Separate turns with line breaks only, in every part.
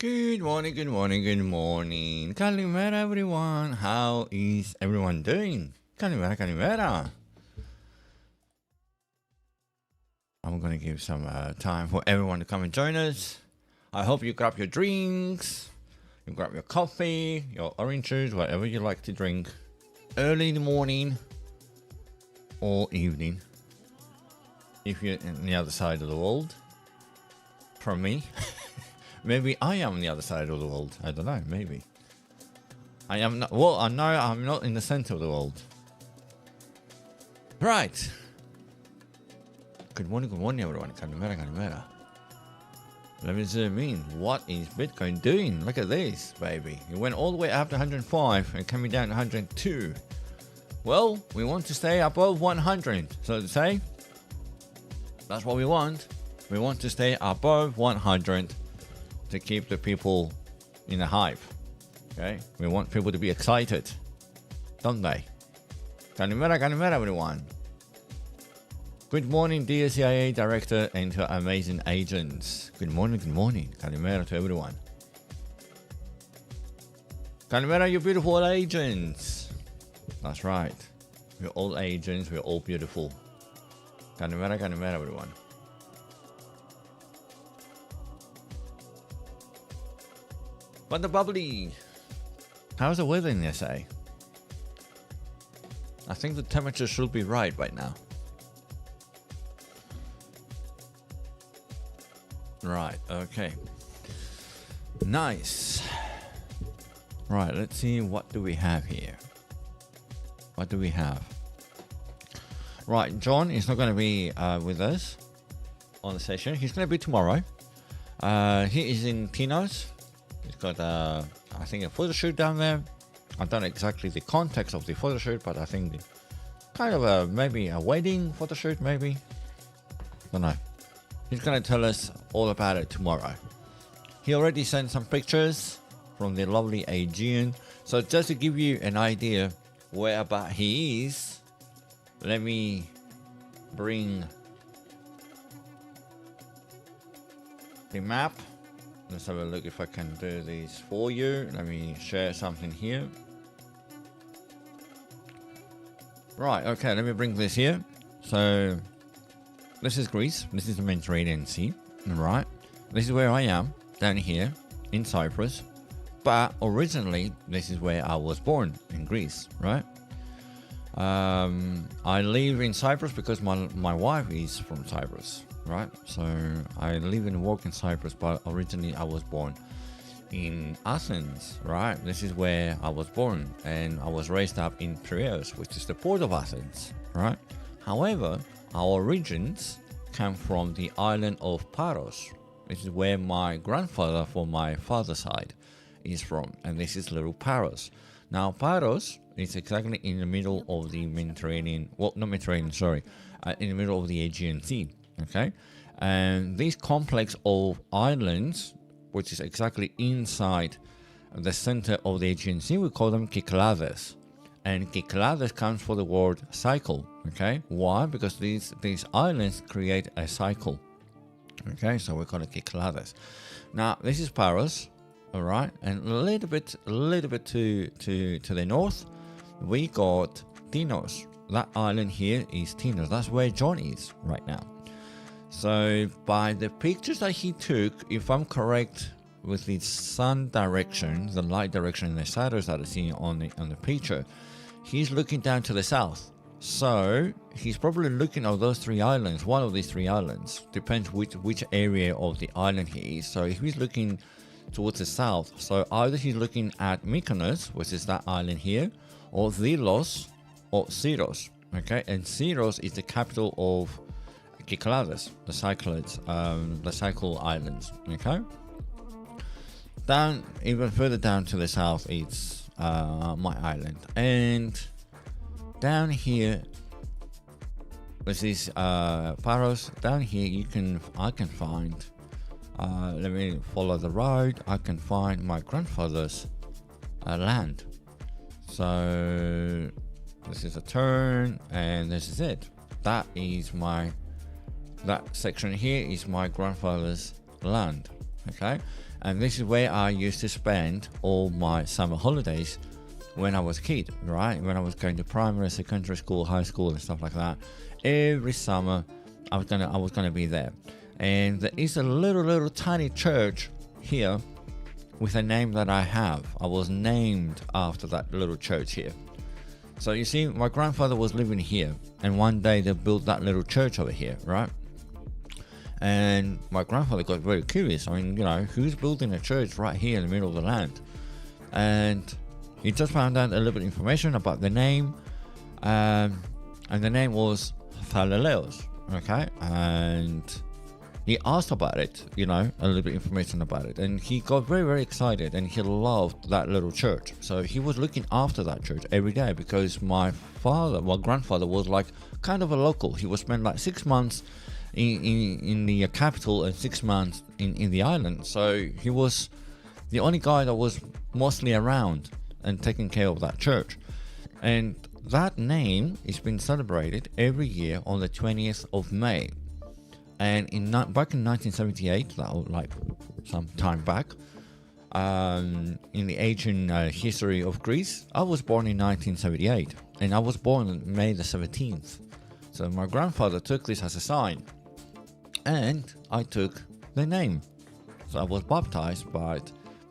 Good morning, good morning, good morning. Kalimera everyone. How is everyone doing? Kalimera, kalimera. I'm gonna give some time for everyone to come and join us. I hope you grab your drinks, you grab your coffee, your orange juice, whatever you like to drink, early in the morning or evening. If you're on the other side of the world, from me. Maybe I am on the other side of the world. I don't know. Maybe. I am not. Well, I know I'm not in the center of the world. Right. Good morning, everyone. Kalimera, kalimera. Let me zoom in. What is Bitcoin doing? Look at this, baby. It went all the way up to 105 and coming down to 102. Well, we want to stay above 100. So to say, that's what we want. We want to stay above 100. To keep the people in the hype. Okay? We want people to be excited. Don't they? Kalimera, kalimera, everyone. Good morning, dear CIA Director and to amazing agents. Good morning, good morning. Kalimera to everyone. Kalimera, you beautiful agents. That's right. We're all agents. We're all beautiful. Kalimera, kalimera, everyone. But the bubbly. How's the weather in SA? I think the temperature should be right now. Right, okay. Nice. Right, let's see what do we have here. What do we have? Right, John is not going to be with us on the session. He's going to be tomorrow. He is in Tino's. He's got, I think, a photo shoot down there. I don't know exactly the context of the photo shoot, but I think kind of maybe a wedding photo shoot, maybe. Don't know. He's going to tell us all about it tomorrow. He already sent some pictures from the lovely Aegean. So just to give you an idea where about he is, let me bring the map. Let's have a look if I can do this for you. Let me share something here. Right, okay, let me bring this here. So, this is Greece. This is the Mediterranean Sea. Right, this is where I am, down here in Cyprus. But originally, this is where I was born, in Greece, right? I live in Cyprus because my wife is from Cyprus. Right, so I live and work in Cyprus, but originally I was born in Athens. Right, this is where I was born, and I was raised up in Piraeus, which is the port of Athens. Right, however, our origins come from the island of Paros. This is where my grandfather, from my father's side, is from, and this is little Paros. Now, Paros is exactly in the middle of the Mediterranean. Well, not Mediterranean, sorry, in the middle of the Aegean Sea. Okay, and this complex of islands, which is exactly inside the center of the Aegean Sea, we call them Kyklades. And Kyklades comes from the word cycle. Okay, why? Because these islands create a cycle. Okay, so we call it Kyklades. Now this is Paros, all right, and a little bit to the north, we got Tinos. That island here is Tinos. That's where John is right now. So by the pictures that he took, if I'm correct with the sun direction, the light direction, and the shadows that I see on the picture, he's looking down to the south. So he's probably looking at those three islands, one of these three islands. Depends which area of the island he is. So if he's looking towards the south, so either he's looking at Mykonos, which is that island here, or Delos, or Syros. Okay, and Syros is the capital of Kyklades, the cycle islands. Okay, down even further down to the south, it's my island, and down here, this is Paros. Down here, I can find. Let me follow the road. I can find my grandfather's land. So this is a turn, and this is it. That section here is my grandfather's land. Okay, and this is where I used to spend all my summer holidays when I was a kid, right? When I was going to primary, secondary school, high school, and stuff like that. Every summer, I was gonna be there. And there is a little tiny church here with a name that I have. I was named after that little church here. So you see, my grandfather was living here, and one day they built that little church over here, right? And my grandfather got very curious. I mean, who's building a church right here in the middle of the land? And he just found out a little bit of information about the name, and the name was Thaleleos, okay? And he asked about it, a little bit of information about it, and he got very excited, and he loved that little church. So he was looking after that church every day, because my grandfather was like kind of a local. He would spend like 6 months in the capital and 6 months in the island. So he was the only guy that was mostly around and taking care of that church. And that name is being celebrated every year on the 20th of May. And back in 1978, that was like some time back, in the ancient history of Greece, I was born in 1978, and I was born on May the 17th. So my grandfather took this as a sign, and I took the name. So I was baptized by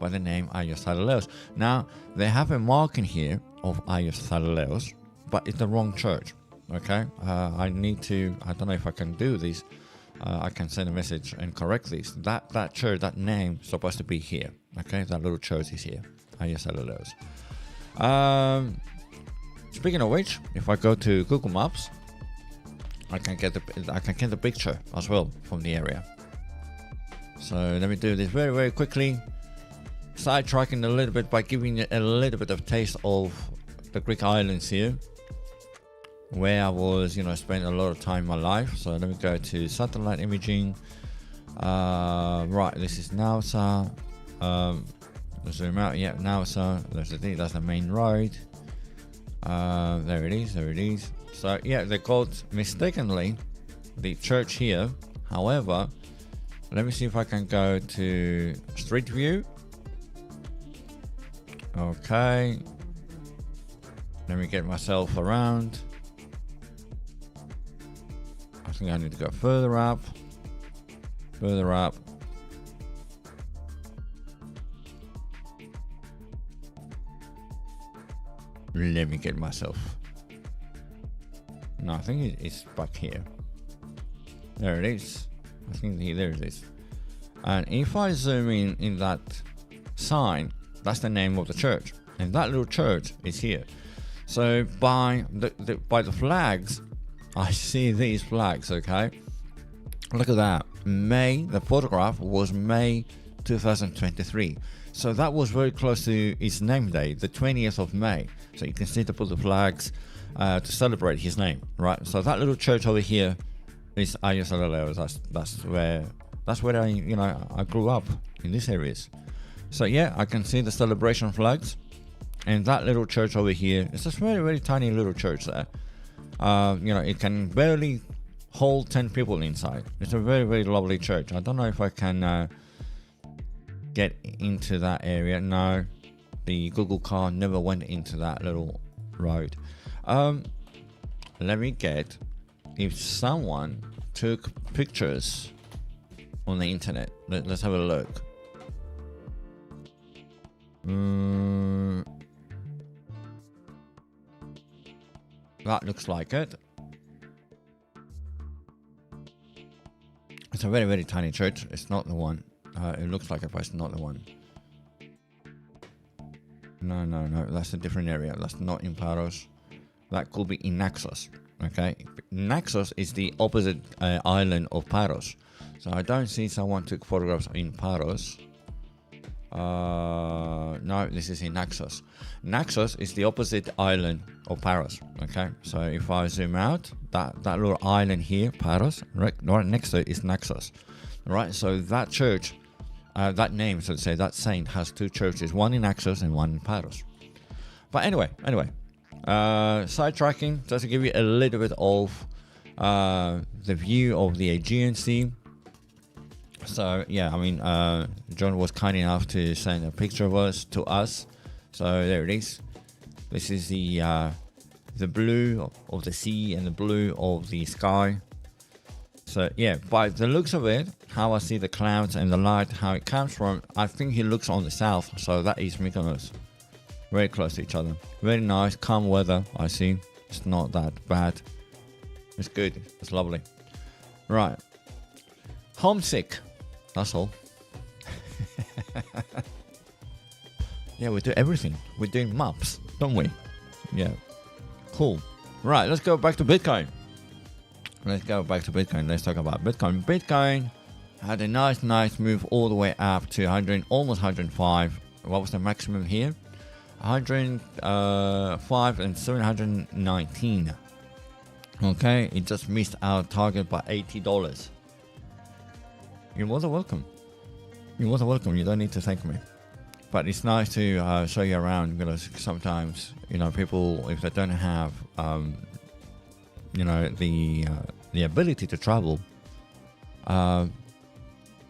the name Aios Thaleleos. Now, they have a marking here of Aios Thaleleos, but it's the wrong church, okay? I don't know if I can do this. I can send a message and correct this. That church, that name, is supposed to be here. Okay, that little church is here. Aios Thaleleos. Speaking of which, if I go to Google Maps, I can get the picture as well from the area. So let me do this very quickly. Sidetracking a little bit by giving you a little bit of taste of the Greek islands here, where I was, spent a lot of time in my life. So let me go to satellite imaging. Right, this is Nausa. Zoom out. Yeah, Nausa. That's the main road. There it is. So yeah, they called mistakenly the church here. However, let me see if I can go to Street View. Okay. Let me get myself around. I think I need to go further up. Let me get myself. No, I think it's back here. There it is. I think there it is. And if I zoom in that sign, that's the name of the church, and that little church is here. So by the flags, I see these flags. Okay, look at that. The photograph was May 2023. So that was very close to his name day, the 20th of May. So you can see to put the flags to celebrate his name, right? So that little church over here is Aios Thaleleos. That's where I grew up, in these areas. So yeah, I can see the celebration flags, and that little church over here is a very tiny little church there. It can barely hold 10 people inside. It's a very lovely church. I don't know if I can get into that area. No, the Google car never went into that little road. Let me get if someone took pictures on the internet. Let's have a look. That looks like it. It's a very tiny church. It's not the one. It looks like it, but it's not the one. No. That's a different area. That's not in Paros. That could be in Naxos. Okay. Naxos is the opposite island of Paros. So I don't see someone took photographs in Paros. No, this is in Naxos. Naxos is the opposite island of Paros. Okay, so if I zoom out, that little island here, Paros, right next to it is Naxos. Right, so that church, that name, so to say, that saint has two churches, one in Naxos and one in Paros. But anyway, sidetracking, just to give you a little bit of the view of the Aegean Sea. So yeah, I mean, John was kind enough to send a picture of us to us. So there it is. This is the blue of the sea and the blue of the sky. So yeah, by the looks of it, how I see the clouds and the light, how it comes from, I think he looks on the south. So that is Mykonos. Very close to each other. Very nice, calm weather, I see. It's not that bad. It's good. It's lovely. Right. Homesick. That's all. Yeah, we do everything. We're doing maps, don't we? Yeah. Cool. Right, let's go back to Bitcoin. Let's talk about Bitcoin. Bitcoin had a nice move all the way up to 100, almost 105. What was the maximum here? 105 and 719. Okay, it just missed our target by $80. You're more than welcome. You don't need to thank me. But it's nice to show you around, because sometimes, people, if they don't have, the ability to travel,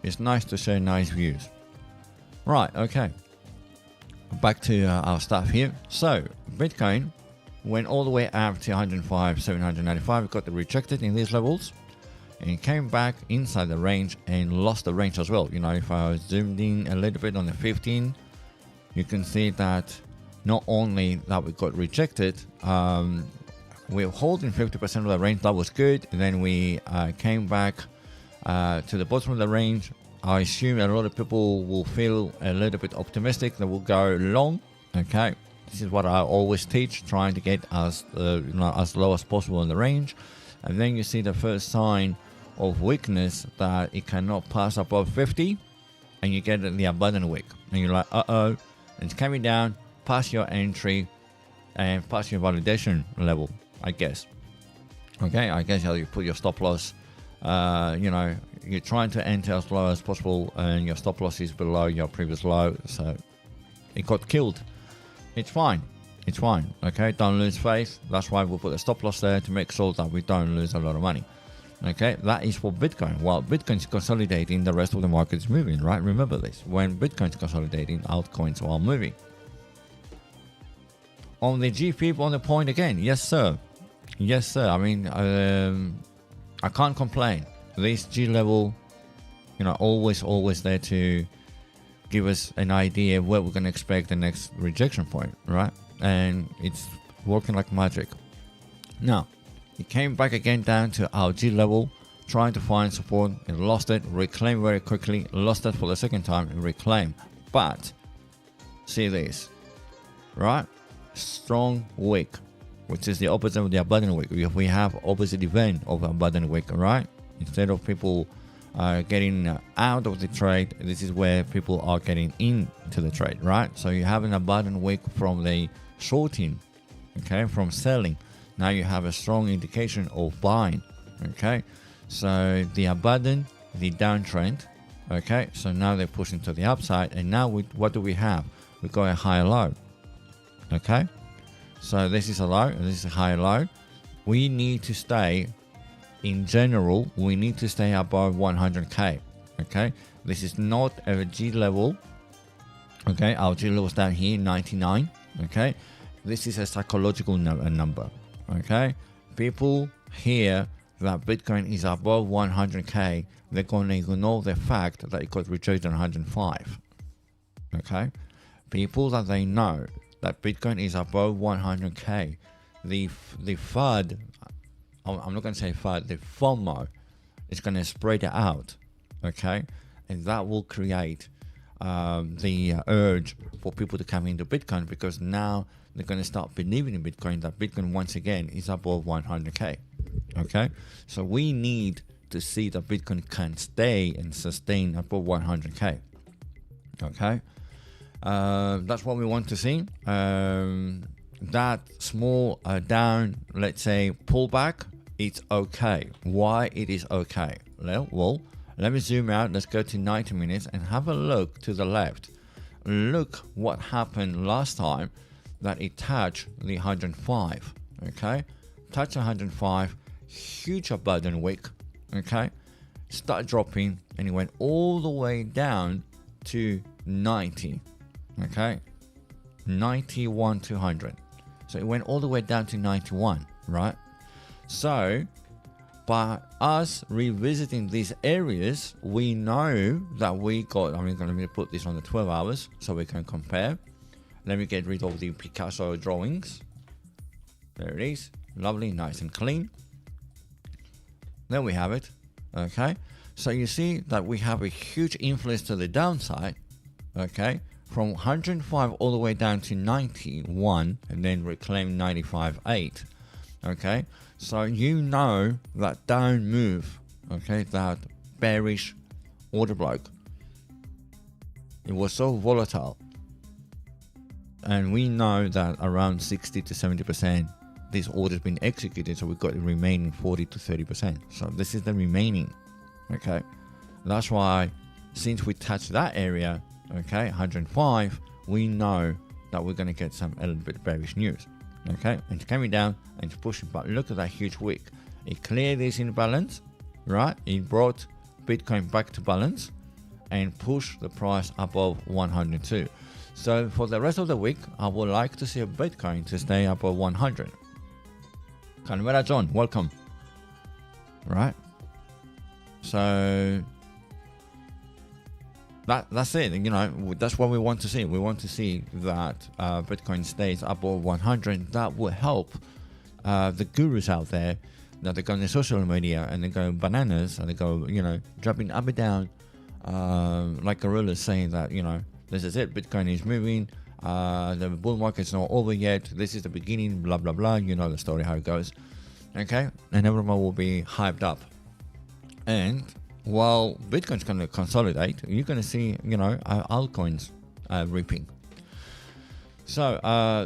it's nice to show nice views. Right, okay. Back to our stuff here. So, Bitcoin went all the way up to 105, 795. It got rejected in these levels. And came back inside the range and lost the range as well. If I zoomed in a little bit on the 15, you can see that not only that we got rejected, we're holding 50% of the range. That was good. And then we came back to the bottom of the range. I assume a lot of people will feel a little bit optimistic. They will go long. Okay, this is what I always teach, trying to get as low as possible in the range. And then you see the first sign of weakness, that it cannot pass above 50, and you get the abandoned wick, and you're like, and it's coming down past your entry and past your validation level, I guess. Okay, I guess how you put your stop loss. You're trying to enter as low as possible, and your stop loss is below your previous low, so it got killed. It's fine. Okay, don't lose faith. That's why we put a stop loss there, to make sure that we don't lose a lot of money. Okay, that is for Bitcoin. While Bitcoin's consolidating, the rest of the market is moving, right? Remember this. When Bitcoin's consolidating, altcoins are moving. On the GFIB, on the point again, yes sir. I mean, I can't complain. This G level, always there to give us an idea of where we're going to expect the next rejection point, right? And it's working like magic. Now, it came back again down to our G level, trying to find support. It lost it, reclaimed very quickly, lost it for the second time, and reclaimed. But see this, right? Strong wick, which is the opposite of the abandoned wick. We have opposite event of abandoned wick, right? Instead of people getting out of the trade, this is where people are getting into the trade, right? So you have an abandoned wick from the shorting, okay, from selling. Now you have a strong indication of buying, okay? So the abandoned, the downtrend, okay? So now they're pushing to the upside, and now what do we have? We got a higher low, okay? So this is a low, and this is a higher low. We need to stay, in general, we need to stay above 100k, okay? This is not a G level, okay? Our G level is down here, 99, okay? This is a psychological number, okay? People hear that Bitcoin is above 100k, they're going to ignore the fact that it got rejected on 105, okay? People that they know that Bitcoin is above 100k, the FUD, I'm not going to say FUD, the FOMO is going to spread it out, okay? And that will create the urge for people to come into Bitcoin, because now they're going to start believing in Bitcoin, that Bitcoin once again is above 100k, okay? So we need to see that Bitcoin can stay and sustain above 100k, okay? That's what we want to see. That small down, let's say, pullback, it's okay. Why it is okay? Well, let me zoom out. Let's go to 90 minutes and have a look to the left. Look what happened last time that it touched the 105, okay? Touch 105, huge abandoned wick, okay? started dropping, and it went all the way down to 90. Okay, 91 200. So it went all the way down to 91, right? So by us revisiting these areas, we know that we got, I'm going to put this on the 12 hours so we can compare. Let me get rid of the Picasso drawings. There it is. Lovely, nice and clean. There we have it. Okay, so you see that we have a huge influence to the downside. Okay, from 105 all the way down to 91, and then reclaim 95.8. Okay, so you know that down move, okay, that bearish order block, it was so volatile, and we know that around 60 to 70% this order's been executed, so we've got the remaining 40 to 30%. So this is the remaining. Okay, that's why since we touched that area, okay, 105, we know that we're going to get a little bit bearish news. Okay, and it's coming down and it's pushing, but look at that huge wick. It cleared this imbalance, right? It brought Bitcoin back to balance and pushed the price above 102. So for the rest of the week, I would like to see a Bitcoin to stay above 100. Canberra John, welcome. Right, so that's it. You know, that's what we want to see. We want to see that Bitcoin stays above 100. That will help the gurus out there that they go on the social media and they go bananas and they go, you know, dropping up and down like gorillas, saying that, you know, this is it, Bitcoin is moving, the bull market's not over yet, this is the beginning, blah blah blah. You know the story, how it goes. Okay, and everyone will be hyped up, and while Bitcoin's going to consolidate, you're going to see, you know, altcoins reaping. So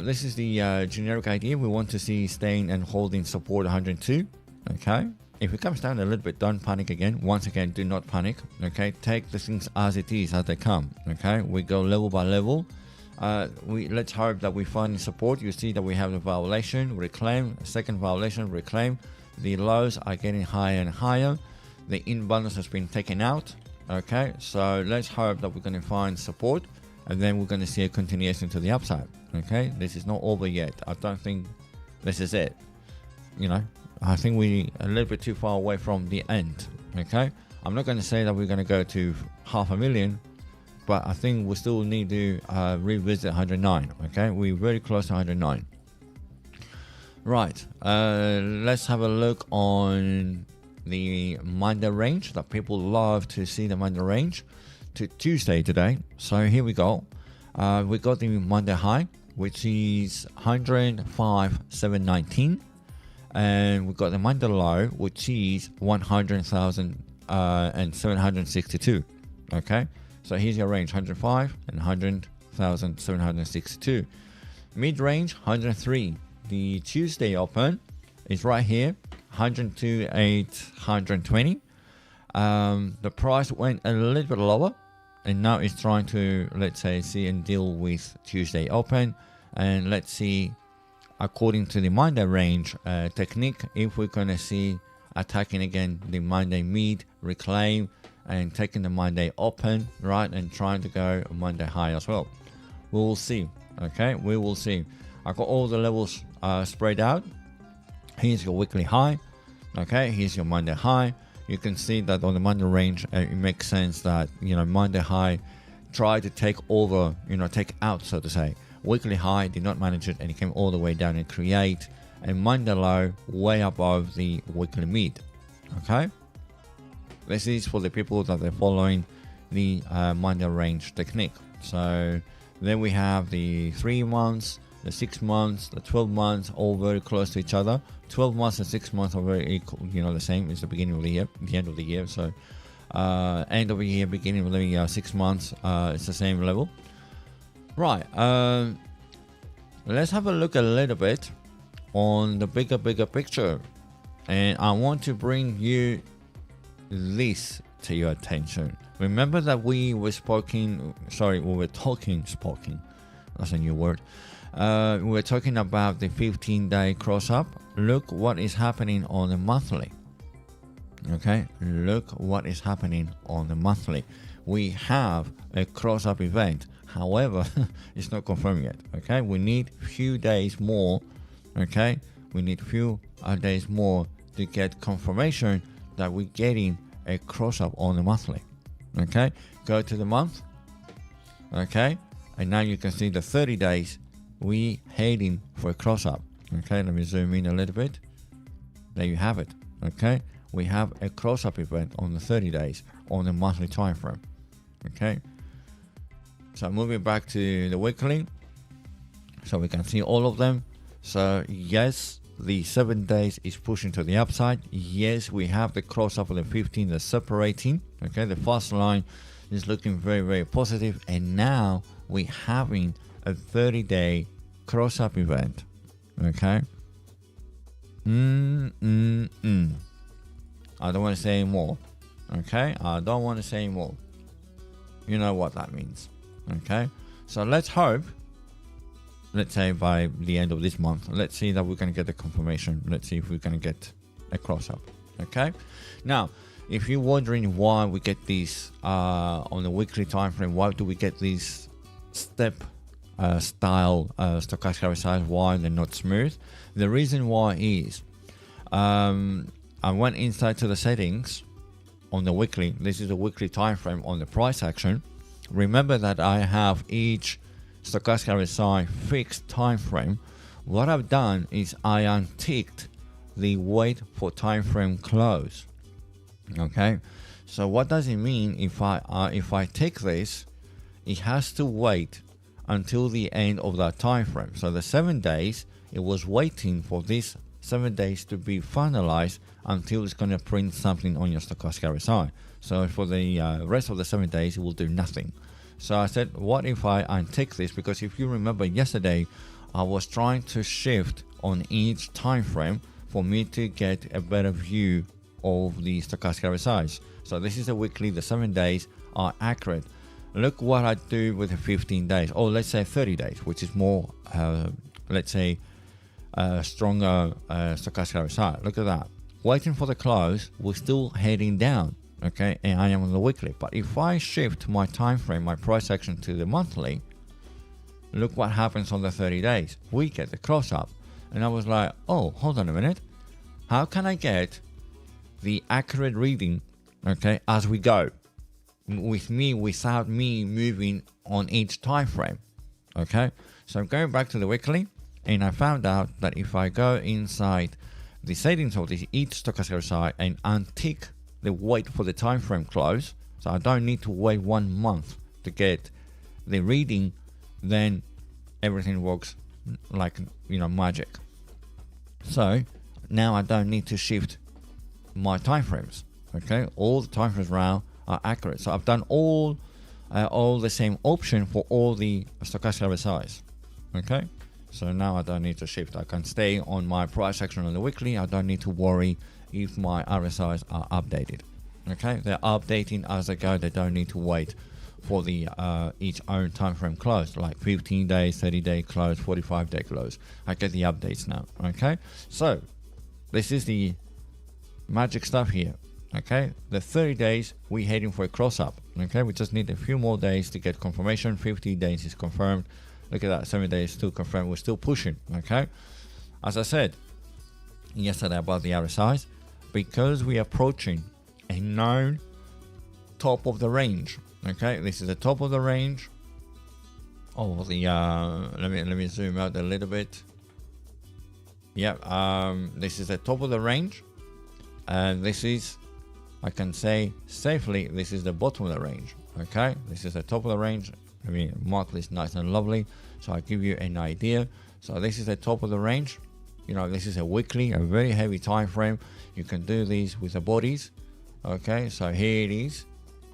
this is the generic idea. We want to see staying and holding support 102. Okay, if it comes down a little bit, don't panic again. Once again, do not panic. Okay, take the things as it is, as they come. Okay, we go level by level. Let's hope that we find support. You see that we have the violation, reclaim, second violation, reclaim. The lows are getting higher and higher. The imbalance has been taken out. Okay, so let's hope that we're going to find support, and then we're going to see a continuation to the upside. Okay, this is not over yet. I don't think this is it. You know, I think we're a little bit too far away from the end. Okay, I'm not going to say that we're going to go to 500,000, but I think we still need to revisit 109. Okay, we're very close to 109. Right, let's have a look on the Monday range that people love to see, the Monday range to Tuesday today. So here we go. We got the Monday high, which is 105,719, and we got the Monday low, which is 100,762. Okay, so here's your range, 105 and 100,762. Mid range 103. The Tuesday open is right here, 102,820. The price went a little bit lower, and now it's trying to, let's say, see and deal with Tuesday open. And let's see, according to the Monday range technique, if we're going to see attacking again the Monday mid, reclaim, and taking the Monday open, right, and trying to go Monday high as well. We will see. Okay, we will see. I got all the levels spread out. Here's your weekly high. Okay, here's your Monday high. You can see that on the Monday range, it makes sense that, you know, Monday high tried to take over, you know, take out, so to say. Weekly high did not manage it, and it came all the way down and create a Monday low way above the weekly mid. Okay, this is for the people that are following the Monday range technique. So then we have the 3 months, the 6 months, the 12 months, all very close to each other. 12 months and 6 months are very equal, you know, the same. It's the beginning of the year, the end of the year. So end of the year, beginning of the year, 6 months, it's the same level. Right, let's have a look a little bit on the bigger picture. And I want to bring you this to your attention. Remember that we were talking, that's a new word. We were talking about the 15-day cross up. Look what is happening on the monthly. Okay, look what is happening on the monthly. We have a cross up event, however it's not confirmed yet. Okay, we need few days more. Okay, we need few days more to get confirmation that we're getting a cross up on the monthly. Okay, go to the month. Okay, and now you can see the 30 days we heading for a cross up. Okay, let me zoom in a little bit. There you have it. Okay, we have a cross up event on the 30 days on the monthly time frame. Okay, so moving back to the weekly, so we can see all of them. So yes, the 7 days is pushing to the upside. Yes, we have the cross up of the 15 that's separating. Okay, the first line is looking very, very positive, and now we're having a 30-day cross up event. Okay. I don't want to say more. Okay, I don't want to say more. You know what that means. Okay, so let's hope, let's say by the end of this month, let's see that we're going to get the confirmation. Let's see if we're going to get a cross up. Okay, now if you're wondering why we get these on the weekly time frame, why do we get these step style stochastic RSIs, why they're not smooth, the reason why is I went inside to the settings on the weekly. This is a weekly time frame on the price action. Remember that I have each stochastic RSI fixed time frame. What I've done is I unticked the wait for time frame close. Okay, so what does it mean? If I take this, it has to wait until the end of that time frame. So the 7 days, it was waiting for this 7 days to be finalized until it's going to print something on your stochastic RSI. So for the rest of the 7 days, it will do nothing. So I said, what if I untick this? Because if you remember yesterday, I was trying to shift on each time frame for me to get a better view of the stochastic RSIs. So this is a weekly, the 7 days are accurate. Look what I do with the 15 days, or let's say 30 days, which is more, let's say, stronger stochastic RSI. Look at that. Waiting for the close, we're still heading down. Okay, and I am on the weekly. But if I shift my time frame, my price action to the monthly, look what happens on the 30 days. We get the cross up. And I was like, oh, hold on a minute. How can I get the accurate reading, okay, as we go, without me moving on each time frame? Okay, so I'm going back to the weekly, and I found out that if I go inside the settings of each stochastic RSI and untick the wait for the time frame close, so I don't need to wait 1 month to get the reading, then everything works like, you know, magic. So now I don't need to shift my time frames. Okay, all the time frames now are accurate. So I've done all the same option for all the stochastic RSIs. Okay, so now I don't need to shift. I can stay on my price action on the weekly. I don't need to worry if my RSIs are updated. Okay, they're updating as they go. They don't need to wait for the each own time frame close, like 15 days, 30-day close, 45-day close. I get the updates now. Okay, so this is the magic stuff here. Okay, the 30 days we're heading for a cross up. Okay, we just need a few more days to get confirmation. 50 days is confirmed. Look at that, 7 days still confirmed. We're still pushing. Okay, as I said yesterday about the RSIs, because we're approaching a known top of the range. Okay, this is the top of the range. Oh, the let me zoom out a little bit. Yeah, this is the top of the range, and this is, I can say safely, this is the bottom of the range. Okay, this is the top of the range. Let me mark this nice and lovely, so I give you an idea. So this is the top of the range. You know, this is a weekly, a very heavy time frame. You can do these with the bodies. Okay, so here it is.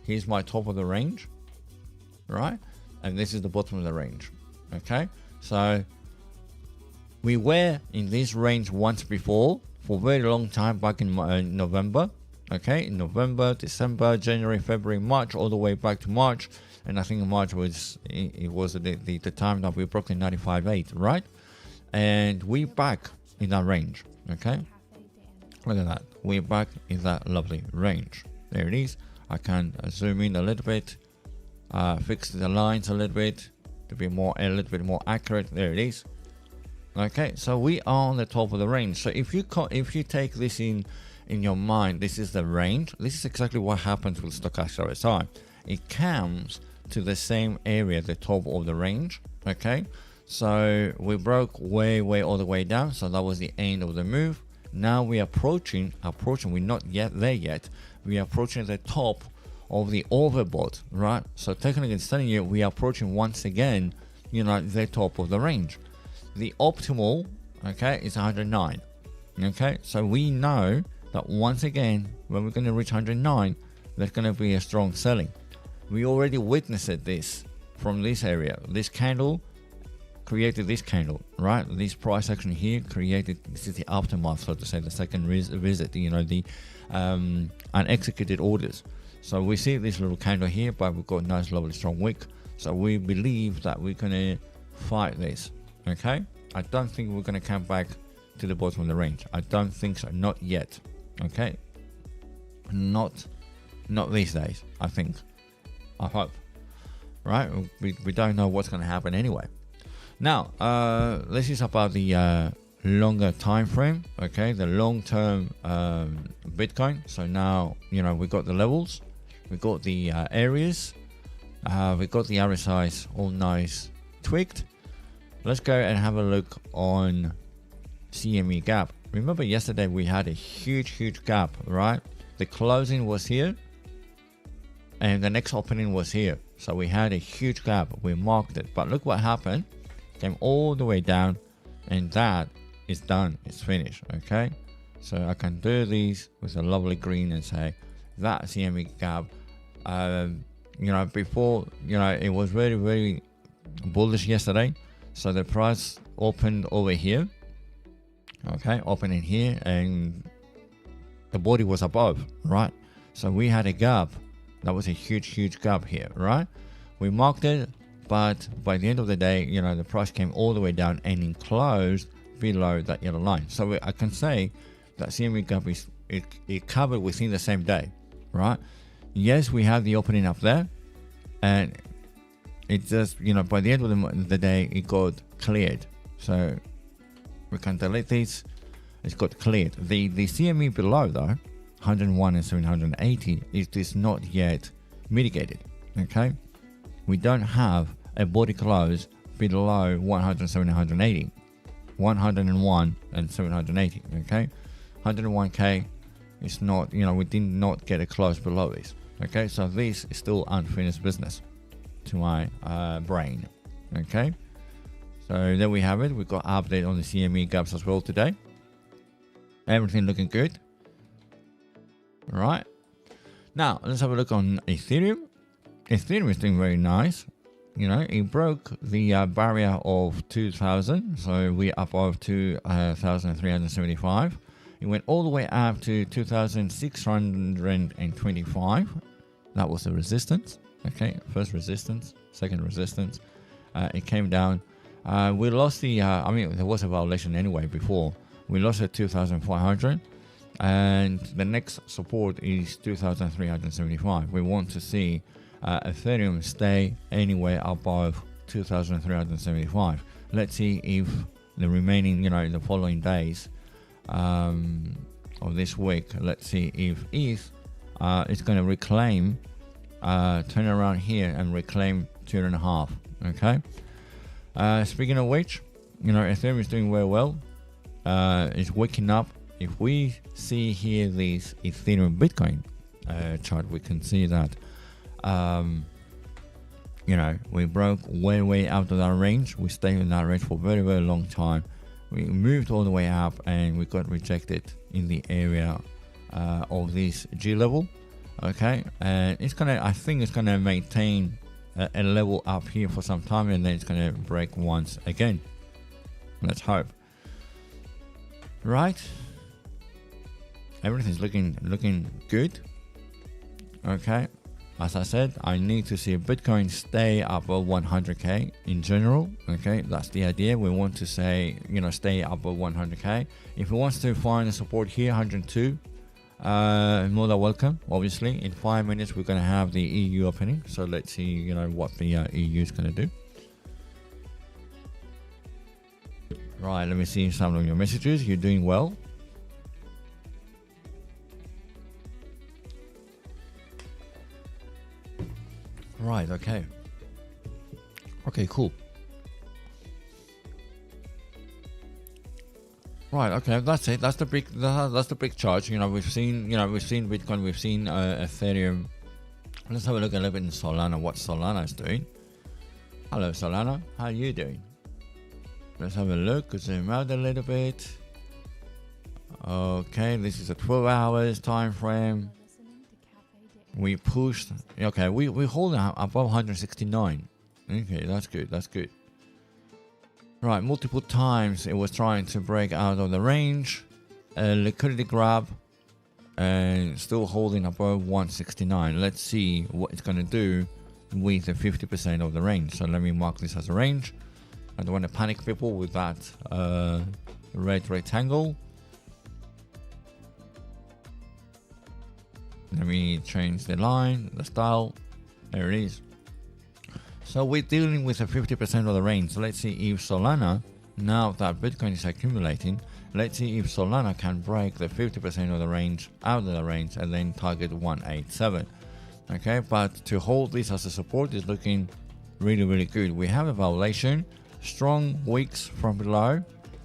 Here's my top of the range, right? And this is the bottom of the range. Okay, so we were in this range once before for a very long time, back in November. Okay, in November, December, January, February, March, all the way back to March. And I think March was, it was the time that we broke the 95.8, right? And we back in that range. Okay, look at that. we're back in that lovely range. There it is. I can zoom in a little bit, fix the lines a little bit to be a little bit more accurate. There it is. Okay, so we are on the top of the range. So if you take this in your mind, this is the range. This is exactly what happens with stochastic RSI. It comes to the same area, the top of the range. Okay, so we broke way all the way down, so that was the end of the move. Now we're approaching, we're not yet there yet, we're approaching the top of the overbought, right? So technically it's telling you we are approaching once again, the top of the range. The optimal, okay, is 109. Okay, so we know that once again, when we're going to reach 109, there's going to be a strong selling. We already witnessed this from this area. This candle created this candle, right? This price action here created, this is the aftermath, so to say, the second visit, the unexecuted orders. So we see this little candle here, but we've got a nice, lovely, strong wick. So we believe that we're going to fight this, okay? I don't think we're going to come back to the bottom of the range. I don't think so, not yet, okay? Not these days, I think. I hope, right? We don't know what's going to happen anyway. Now, this is about the longer time frame, okay? The long-term Bitcoin. So now, we got the levels, we got the areas, we got the RSIs all nice tweaked. Let's go and have a look on CME gap. Remember yesterday we had a huge gap, right? The closing was here and the next opening was here. So we had a huge gap. We marked it, but look what happened. Came all the way down, and that is done. It's finished. Okay, so I can do these with a lovely green and say that CME gap. Before it was very bullish yesterday. So the price opened over here. Okay, opening here, and the body was above, right? So we had a gap. That was a huge gap here, right? We marked it. But by the end of the day, the price came all the way down and enclosed below that yellow line. So I can say that CME gap it covered within the same day, right? Yes, we have the opening up there, and it just, by the end of the day, it got cleared. So we can delete this. It's got cleared. The CME below though, 101 and 780, it is not yet mitigated. Okay, we don't have a body close below 100, 780, 101 and 780. Okay, 101k is not, we did not get a close below this. Okay, so this is still unfinished business to my brain. Okay, so there we have it. We got update on the CME gaps as well today. Everything looking good. All right, now let's have a look on Ethereum. Ethereum is doing very nice. It broke the barrier of 2,000, so we're above 2,375. It went all the way up to 2,625. That was the resistance. Okay, first resistance, second resistance. It came down. We lost the. There was a violation anyway before. We lost at 2,400, and the next support is 2,375. We want to see Ethereum stay anywhere above 2,375. Let's see if the remaining, the following days of this week, let's see if ETH is going to reclaim, turn around here and reclaim 2.5. Okay. Speaking of which, Ethereum is doing very well. It's waking up. If we see here this Ethereum Bitcoin chart, we can see that we broke way out of that range. We stayed in that range for a very long time. We moved all the way up and we got rejected in the area of this G level. Okay, and I think it's gonna maintain a level up here for some time, and then it's gonna break once again. Let's hope. Right, everything's looking good. Okay, as I said, I need to see Bitcoin stay above 100k in general. Okay, that's the idea. We want to say, stay above 100k. If it wants to find a support here, 102, More than welcome. Obviously, in 5 minutes we're gonna have the EU opening, so let's see, what the EU is gonna do. Right, let me see some of your messages. You're doing well. Right, okay. Okay, cool. Right, okay, that's it. That's the big charge. We've seen Bitcoin, we've seen Ethereum. Let's have a look a little bit in Solana. What Solana is doing. Hello, Solana. How are you doing? Let's have a look. Zoom out a little bit. Okay, this is a 12 hours time frame. We pushed. Okay, we hold above 169. Okay, that's good. That's good. Right, multiple times it was trying to break out of the range. Liquidity grab, and still holding above 169. Let's see what it's gonna do with the 50% of the range. So let me mark this as a range. I don't want to panic people with that red rectangle. Let me change the line, the style. There it is. So we're dealing with a 50% of the range. So let's see if Solana, now that Bitcoin is accumulating, let's see if Solana can break the 50% of the range, out of the range, and then target 187. Okay, but to hold this as a support is looking really, really good. We have a violation, strong wicks from below.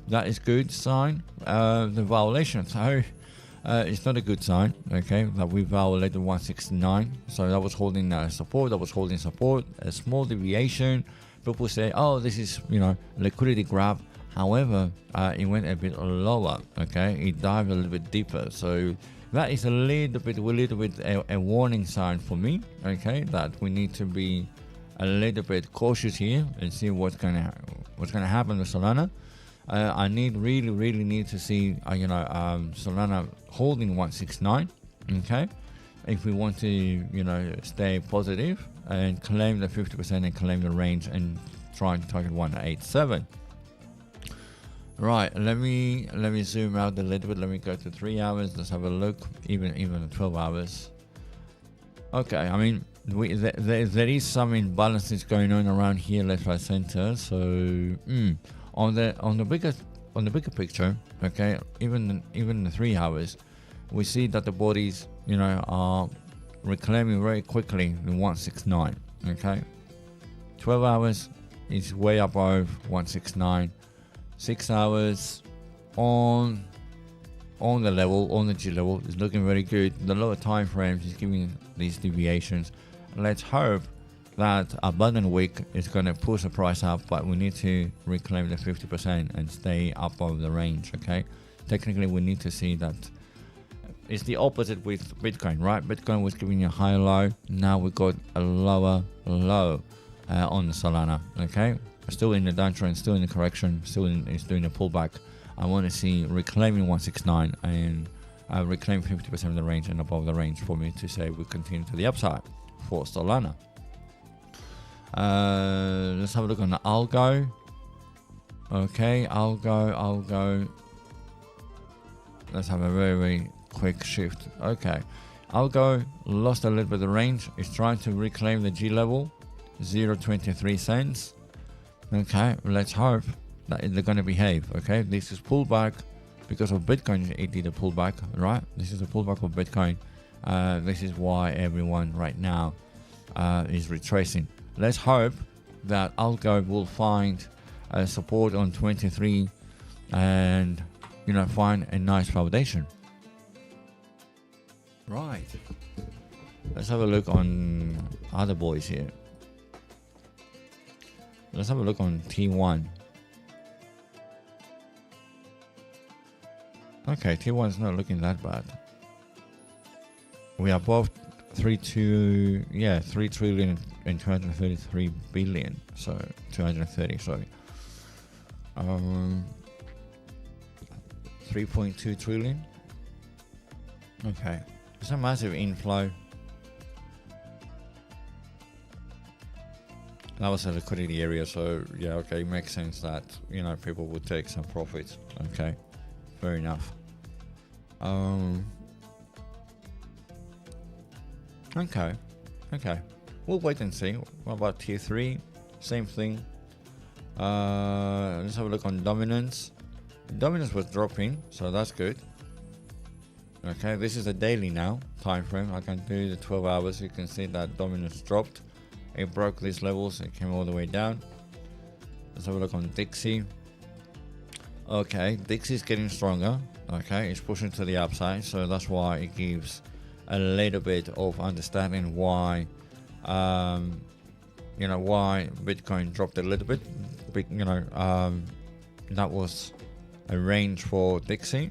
That is good sign. The violation, so it's not a good sign, okay, that we violated 169. So that was holding support, a small deviation. People say, oh, this is, liquidity grab. However, it went a bit lower, okay, it dived a little bit deeper. So that is a little bit a warning sign for me, okay, that we need to be a little bit cautious here and see what's gonna happen with Solana. I really need to see Solana holding 169, okay, if we want to stay positive and claim the 50% and claim the range and try to target 187. Right, let me zoom out a little bit. Let me go to 3 hours. Let's have a look. Even 12 hours. Okay, I mean there is some imbalances going on around here, left, right, center. So on the bigger picture, okay, even the 3 hours, we see that the bodies are reclaiming very quickly the 169. Okay, 12 hours is way above 169. 6 hours on the level, on the G level, is looking very good. The lower time frames is giving these deviations. Let's hope that abundant wick is going to push the price up, but we need to reclaim the 50% and stay up of the range. Okay, technically we need to see that. It's the opposite with Bitcoin, right? Bitcoin was giving you a high low. Now we got a lower low on the Solana. Okay, still in the downtrend, still in the correction, it's doing a pullback. I want to see reclaiming 169 and reclaim 50% of the range and above the range for me to say we continue to the upside for Solana. Let's have a look on the Algo. Okay, Algo. Let's have a very, very quick shift. Okay, Algo lost a little bit of the range. It's trying to reclaim the G level, 0.23 cents. Okay, let's hope that they're going to behave. Okay, this is pullback because of Bitcoin. It did a pullback, right? This is a pullback of Bitcoin. This is why everyone right now is retracing. Let's hope that Algo will find support on 23 and find a nice validation. Right, let's have a look on other boys here. Let's have a look on T1. Okay, T1 is not looking that bad. We are above 3 trillion and 233 billion. So 230, sorry. 3.2 trillion. Okay, it's a massive inflow. That was a liquidity area, so yeah, okay, it makes sense that people would take some profits. Okay, fair enough. Okay. We'll wait and see. What about tier 3? Same thing. Let's have a look on dominance. Dominance was dropping, so that's good. Okay, this is a daily now time frame. I can do the 12 hours. You can see that dominance dropped. It broke these levels. It came all the way down. Let's have a look on Dixie. Okay, Dixie's getting stronger. Okay, it's pushing to the upside, so that's why it gives a little bit of understanding why, why Bitcoin dropped a little bit. That was a range for Dixie,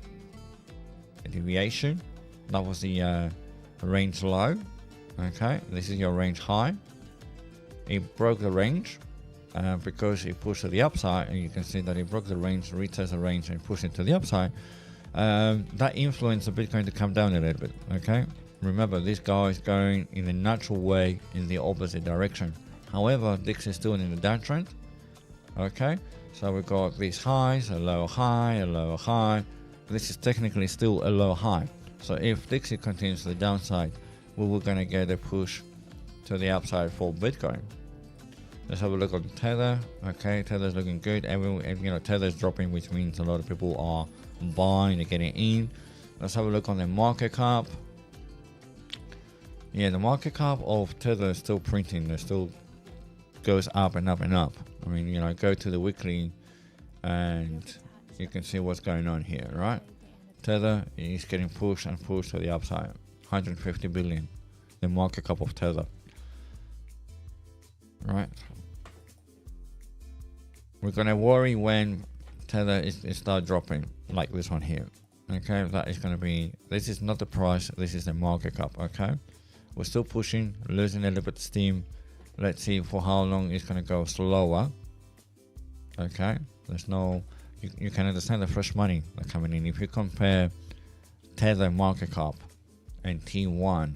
a deviation. That was the range low. Okay, this is your range high. It broke the range because it pushed to the upside, and you can see that it broke the range, retested the range, and pushed it to the upside. That influenced the Bitcoin to come down a little bit. Okay, remember, this guy is going in a natural way in the opposite direction. However, Dixie is still in the downtrend. Okay, so we got these highs, a lower high, a lower high. This is technically still a low high. So if Dixie continues to the downside, we're going to get a push to the upside for Bitcoin. Let's have a look on Tether. Okay, Tether's looking good. Tether's dropping, which means a lot of people are buying, they're getting in. Let's have a look on the market cap. Yeah, the market cap of Tether is still printing. It still goes up and up and up. I mean, go to the weekly and you can see what's going on here, right? Tether is getting pushed and pushed to the upside. 150 billion, the market cap of Tether. Right. We're gonna worry when Tether is start dropping, like this one here. Okay, that is gonna be. This is not the price. This is the market cap. Okay, we're still pushing, losing a little bit of steam. Let's see for how long it's gonna go slower. Okay, there's no. You can understand the fresh money that's coming in. If you compare Tether market cap and T1,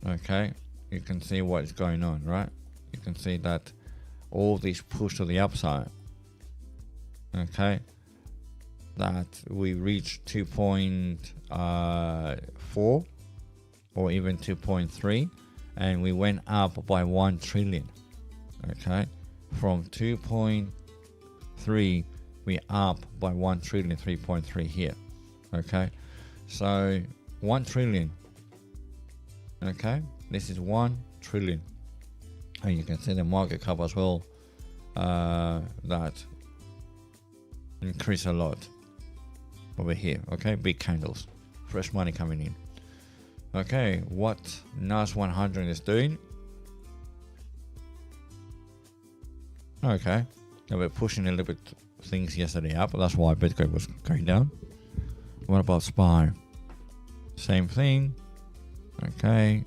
okay, you can see what's going on, right? You can see that all these push to the upside. Okay, that we reached 2.4 or even 2.3, and we went up by 1 trillion. Okay, from 2.3 we up by 1 trillion, 3.3 here. Okay, so 1 trillion. Okay, this is 1 trillion. And you can see the market cap as well, that increased a lot over here. Okay, big candles, fresh money coming in. Okay, what NAS 100 is doing? Okay, they were pushing a little bit things yesterday up, that's why Bitcoin was going down. What about SPY? Same thing. Okay,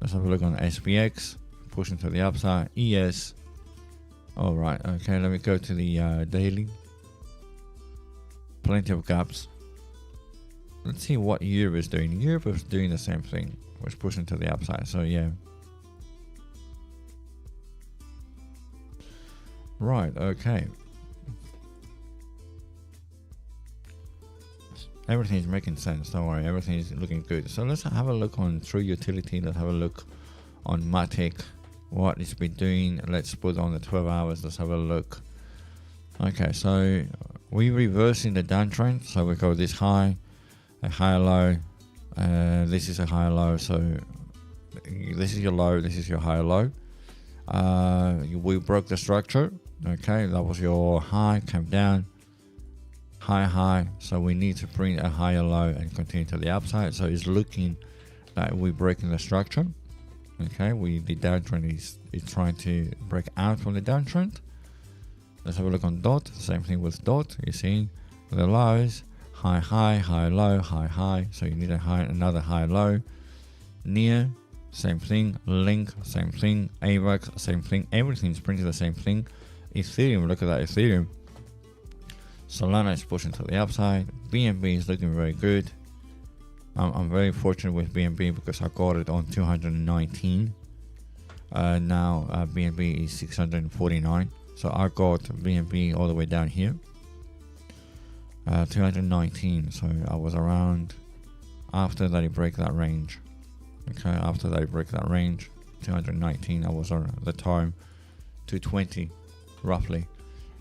let's have a look on SPX. Pushing to the upside. ES. All right. Okay. Let me go to the daily. Plenty of gaps. Let's see what Europe is doing. Europe is doing the same thing. Was pushing to the upside. So yeah. Right. Okay. Everything is making sense. Don't worry. Everything is looking good. So let's have a look on True Utility. Let's have a look on Matic. What it's been doing. Let's put on the 12 hours. Let's have a look. Okay, so we reversing the downtrend. So we go this high, a higher low. This is a higher low. So this is your low. This is your higher low. We broke the structure. Okay, that was your high. Came down. High. So we need to bring a higher low and continue to the upside. So it's looking like we're breaking the structure. Okay, the downtrend is trying to break out from the downtrend. Let's have a look on DOT. Same thing with DOT. You're seeing the lows, high, low, high. So you need another high, low. Near, same thing. Link, same thing. AVAX, same thing. Everything's printing the same thing. Ethereum, look at that Ethereum. Solana is pushing to the upside. BNB is looking very good. I'm very fortunate with BNB because I got it on 219. Now BNB is 649. So I got BNB all the way down here. 219. So I was around after that it break that range. Okay, after they break that range, 219, I was on at the time, 220 roughly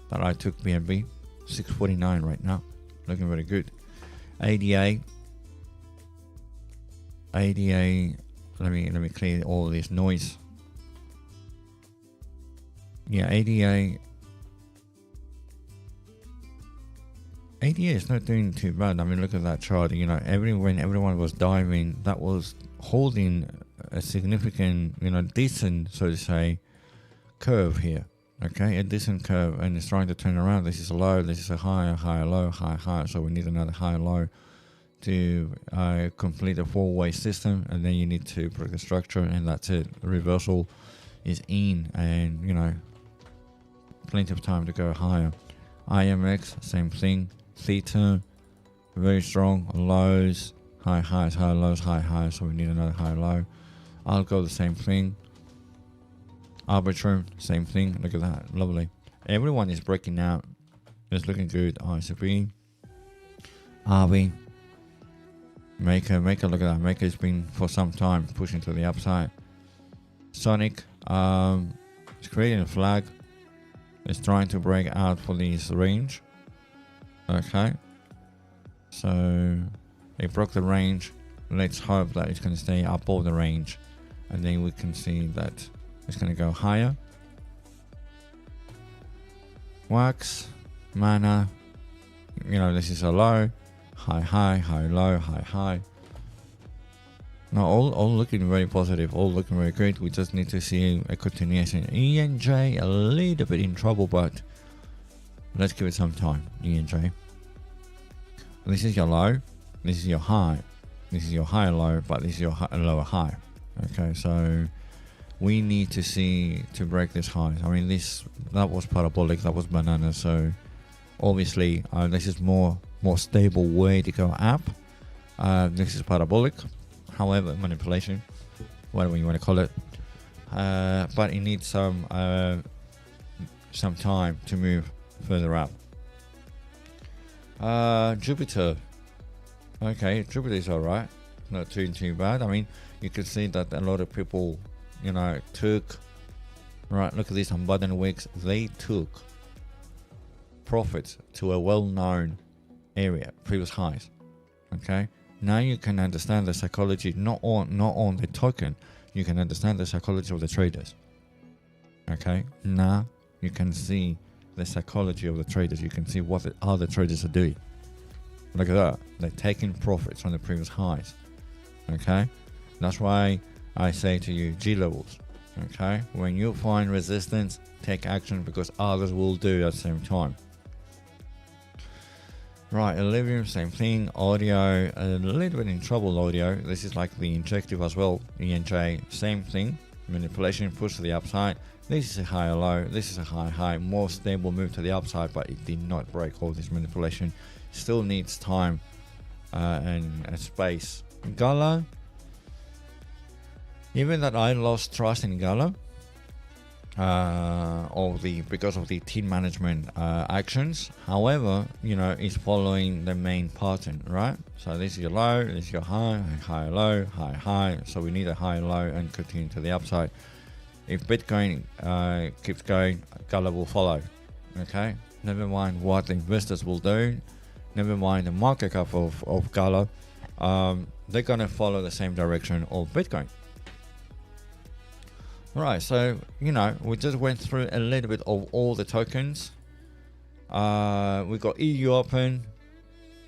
that I took BNB, 649 right now, looking very good. ADA, let me clear all this noise. Yeah, ADA is not doing too bad. I mean, look at that chart. You know, when everyone was diving, that was holding a significant, decent, so to say, curve here. Okay, a decent curve, and it's trying to turn around. This is a low, this is a higher, higher, low, higher, higher. So we need another higher low to complete a four-way system, and then you need to break the structure, and that's it. The reversal is in, and plenty of time to go higher. IMX, same thing. Theta, very strong. Lows, high highs, high lows, high highs. So we need another high low. I'll go the same thing. Arbitrum, same thing. Look at that, lovely. Everyone is breaking out. It's looking good. ICP, RV, Maker, look at that. Maker's been for some time pushing to the upside. Sonic, it's creating a flag. It's trying to break out for this range. Okay, so it broke the range. Let's hope that it's going to stay above the range, and then we can see that it's going to go higher. Wax, Mana, this is a low, high, high, high, low, high, high. Now all looking very positive, all looking very good. We just need to see a continuation. ENJ a little bit in trouble, but let's give it some time. ENJ. This is your low, this is your high, this is your higher low, but this is your lower high. Okay, so we need to see to break this high. I mean, that was parabolic, that was banana. So obviously this is more stable way to go up. This is parabolic. However, manipulation, whatever you want to call it, but it needs some time to move further up. Jupiter, okay, Jupiter is all right, not too bad. I mean, you can see that a lot of people, took, right, look at these unbuttoned wicks, they took profits to a well-known area, previous highs. Okay, now you can understand the psychology, not on the token, you can understand the psychology of the traders. Okay, now you can see the psychology of the traders. You can see what the other traders are doing. Look at that, they're taking profits from the previous highs. Okay, that's why I say to you, G levels. Okay, when you find resistance, take action, because others will do at the same time. Right, Ethereum, same thing. Audio, a little bit in trouble. Audio, this is like the injective as well. ENJ, same thing. Manipulation, push to the upside. This is a higher low, this is a high high. More stable move to the upside, but it did not break all this manipulation. Still needs time and space. Gala, even that I lost trust in Gala, because of the team management actions. However, it's following the main pattern, right? So this is your low, this is your high, high, low, high, high. So we need a high, low, and continue to the upside. If Bitcoin keeps going, Gala will follow. Okay, never mind what the investors will do, never mind the market cap of Gala. They're gonna follow the same direction of Bitcoin. Alright, so we just went through a little bit of all the tokens. We got EU open,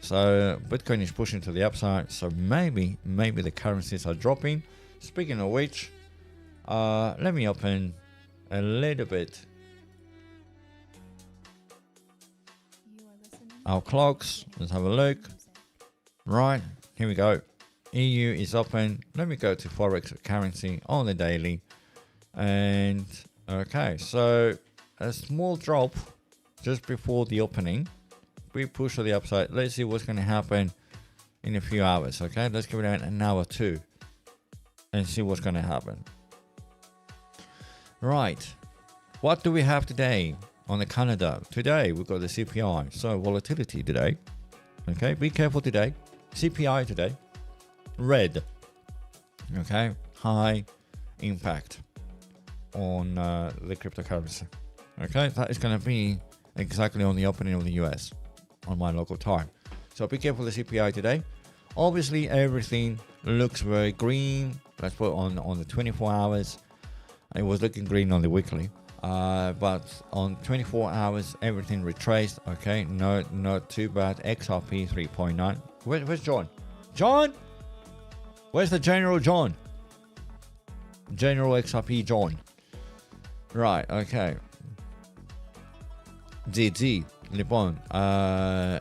so Bitcoin is pushing to the upside. So maybe the currencies are dropping. Speaking of which, let me open a little bit our clocks. Let's have a look. Right, here we go. EU is open. Let me go to Forex currency on the daily. And okay, so a small drop just before the opening. We push to the upside. Let's see what's going to happen in a few hours. Okay, let's give it an hour or two and see what's going to happen. Right, what do we have today on the calendar? Today we've got the CPI, so volatility today. Okay, be careful today. CPI today, red. Okay, high impact on the cryptocurrency. Okay, that is going to be exactly on the opening of the US on my local time. So be careful the CPI today. Obviously, everything looks very green. Let's put on the 24 hours. It was looking green on the weekly. But on 24 hours, everything retraced. Okay, not too bad. XRP 3.9. Where's John? John? Where's the General John? General XRP John. Right, okay. GG. Λοιπόν,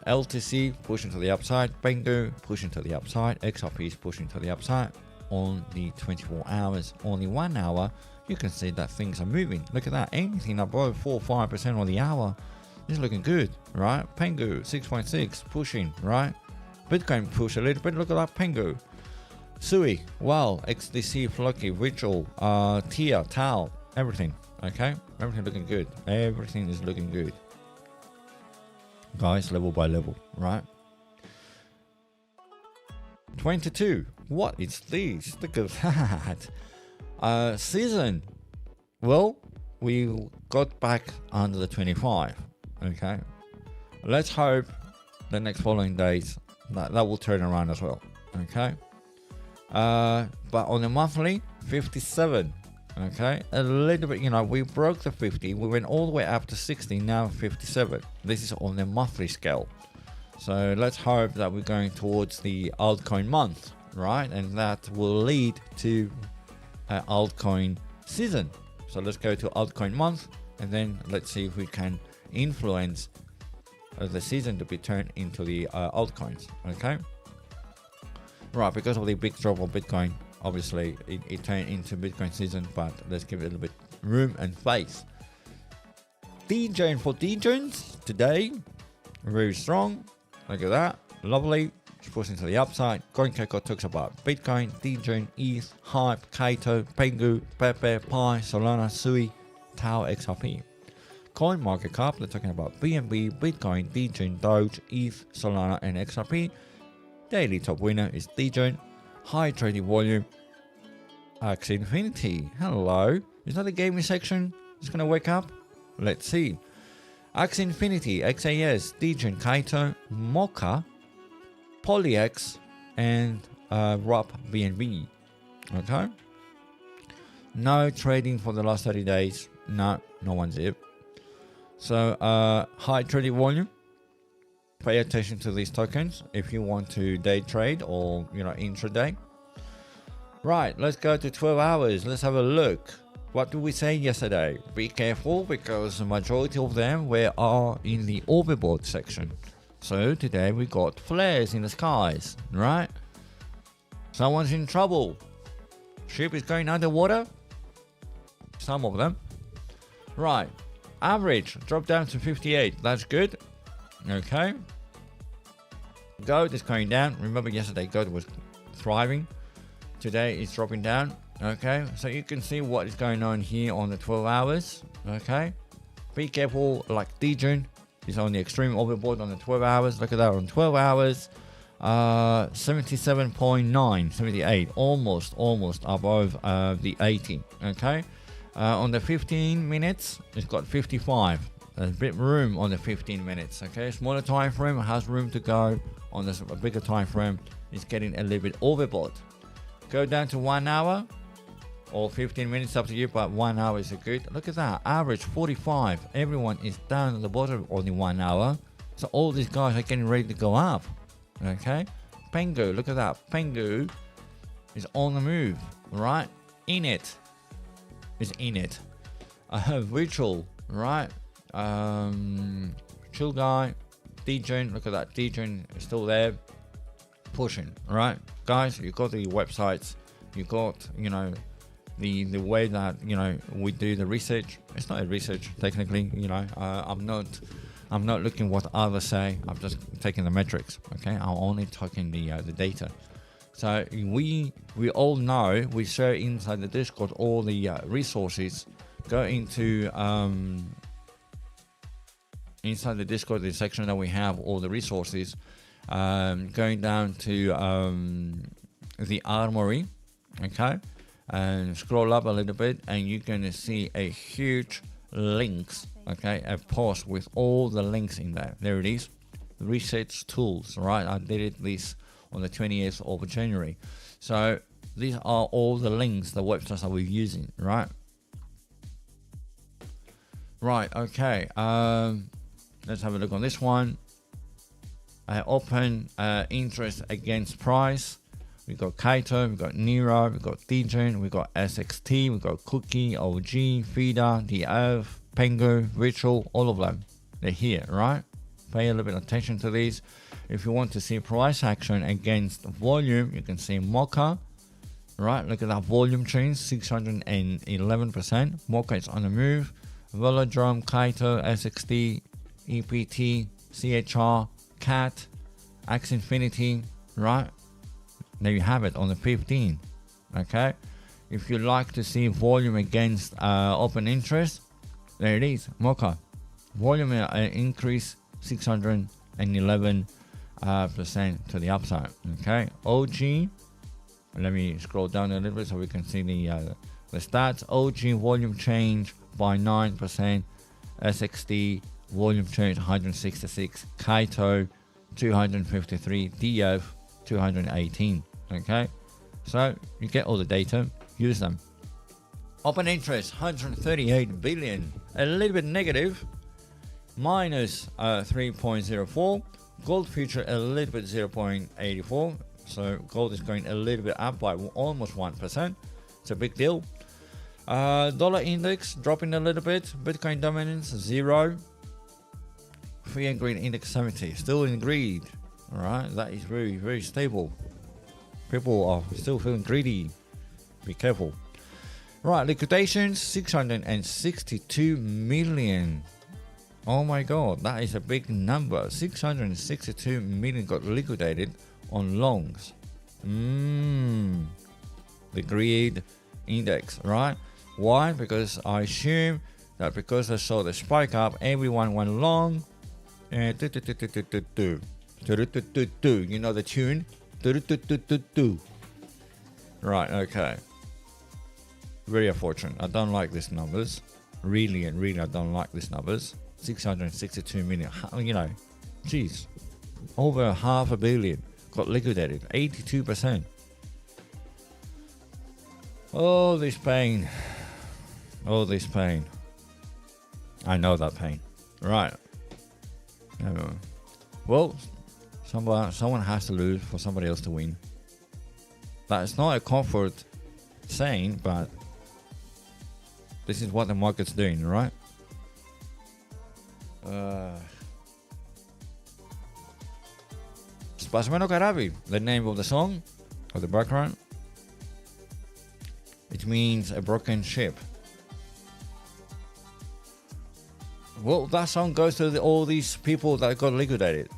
LTC pushing to the upside. Pengu pushing to the upside. XRP is pushing to the upside on the 24 hours. On the 1 hour, you can see that things are moving. Look at that. Anything above 4 or 5% on the hour is looking good, right? Pengu 6.6 pushing, right? Bitcoin push a little bit. Look at that Pengu. Sui, wow, XDC, Flocky, Ritual, Tia, Tau, everything. Okay, everything looking good. Everything is looking good, guys. Level by level, right? 22. What is this? Look at that. Season. Well, we got back under the 25. Okay, let's hope the next following days that will turn around as well. Okay. But on the monthly, 57. Okay, a little bit, we broke the 50. We went all the way up to 60. Now 57. This is on the monthly scale. So let's hope that we're going towards the altcoin month, right? And that will lead to altcoin season. So let's go to altcoin month, and then let's see if we can influence the season to be turned into the altcoins. Okay. Right, because of the big drop of Bitcoin, obviously it turned into Bitcoin season, but let's give it a little bit room and space. DJing for DJs today, very strong. Look at that, lovely. It's pushing to the upside. CoinGecko talks about Bitcoin, DJing, ETH, Hype, Kaito, Pengu, Pepe, Pi, Solana, Sui, Tau, XRP. CoinMarketCap, they're talking about BNB, Bitcoin, DJing, Doge, ETH, Solana, and XRP. Daily top winner is DJing. High trading volume. Axie Infinity. Hello. Is that the gaming section? It's going to wake up? Let's see. Axie Infinity, XAS, DJing, Kaito, Mocha, PolyX, and RUP BNB. Okay. No trading for the last 30 days. No one's here. So high trading volume. Pay attention to these tokens if you want to day trade or intraday. Right, let's go to 12 hours. Let's have a look. What did we say yesterday? Be careful, because the majority of them are in the overbought section. So today we got flares in the skies, right? Someone's in trouble. Ship is going underwater. Some of them. Right, average dropped down to 58. That's good. Okay. Gold is going down. Remember yesterday gold was thriving. Today it's dropping down. Okay, so you can see what is going on here on the 12 hours. Okay, be careful, like DJing is on the extreme overbought on the 12 hours. Look at that on 12 hours. 77.9, 78, almost above the 80. Okay, on the 15 minutes it's got 55. There's a bit room on the 15 minutes. Okay, smaller time frame has room to go. On this bigger time frame, it's getting a little bit overbought. Go down to 1 hour or 15 minutes, up to you, but 1 hour is a good. Look at that, average 45. Everyone is down at the bottom on the 1 hour, so all these guys are getting ready to go up. Okay, Pengu, look at that. Pengu is on the move, right? In it. Ritual, right? Chill guy, DJing, look at that. DJing is still there, pushing, right? Guys, you got the websites, you got the way that we do the research. It's not a research technically. I'm not looking what others say. I'm just taking the metrics. Okay, I'm only talking the data. So we all know, we share inside the Discord all the resources. Go into inside the Discord, the section that we have all the resources, going down to the armory. Okay, and scroll up a little bit, and you're gonna see a huge links. Okay, a post with all the links in there. There it is. Research tools. Right, I did this on the 20th of January. So these are all the links, the websites that we're using. Right. Okay. Let's have a look on this one. Open interest against price. We got Kaito, we got Nero, we got Degen, we got SXT, we got Cookie, OG, Feeder, The Earth, Pengu, Ritual, all of them. They're here, right? Pay a little bit of attention to these. If you want to see price action against volume, you can see Mocha, right? Look at that volume change, 611%. Mocha is on the move. Velodrome, Kaito, SXT, EPT, CHR, CAT, X Infinity, right? There you have it on the 15. Okay, if you like to see volume against open interest, there it is. Mocha volume increase 611% to the upside. Okay, OG. Let me scroll down a little bit so we can see the stats. OG volume change by 9%. SXT volume change 166. Kaito 253. DF 218. Okay, so you get all the data, use them. Open interest 138 billion, a little bit negative, minus 3.04. Gold future a little bit 0.84, so gold is going a little bit up by almost 1%. It's a big deal. Dollar index dropping a little bit. Bitcoin dominance 0. Free and green index 70, still in greed. All right, that is very, very stable. People are still feeling greedy. Be careful. Right, liquidations 662 million. Oh my god, that is a big number. 662 million got liquidated on longs. The greed index, right? Why? Because I assume that because I saw the spike up, everyone went long. You know the tune? Right, okay. Very unfortunate. I don't like these numbers. Really, I don't like these numbers. 662 million. You know, geez. Over $500 million got liquidated. 82%. All this pain. All this pain. I know that pain. Right. Well, someone has to lose for somebody else to win. That's not a comfort saying, but this is what the market's doing, right? Spasmeno Karabi, the name of the song, or the background. It means a broken ship. Well, that song goes to all these people that got liquidated.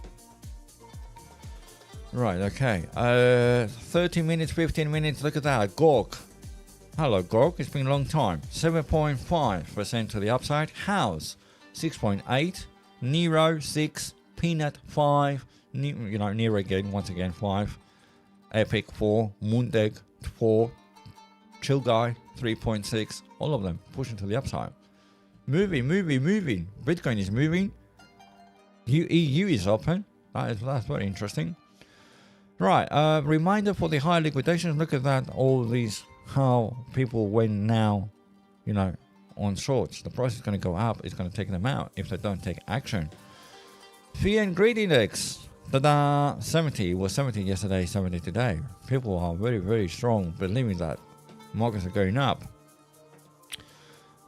Right, okay. 30 minutes, 15 minutes, look at that. Gork. Hello, Gork. It's been a long time. 7.5% to the upside. House, 6.8. Nero, 6. Peanut, 5. Nero again, once again, 5. Epic, 4. Moondeg, 4. Chill Guy, 3.6. All of them pushing to the upside. Moving. Bitcoin is moving. EU is open. That's very interesting. Right, reminder for the high liquidations. Look at that. All these, how people went now, on shorts. The price is going to go up. It's going to take them out if they don't take action. Fear and greed index. 70. It was 70 yesterday, 70 today. People are very, very strong, believing that markets are going up.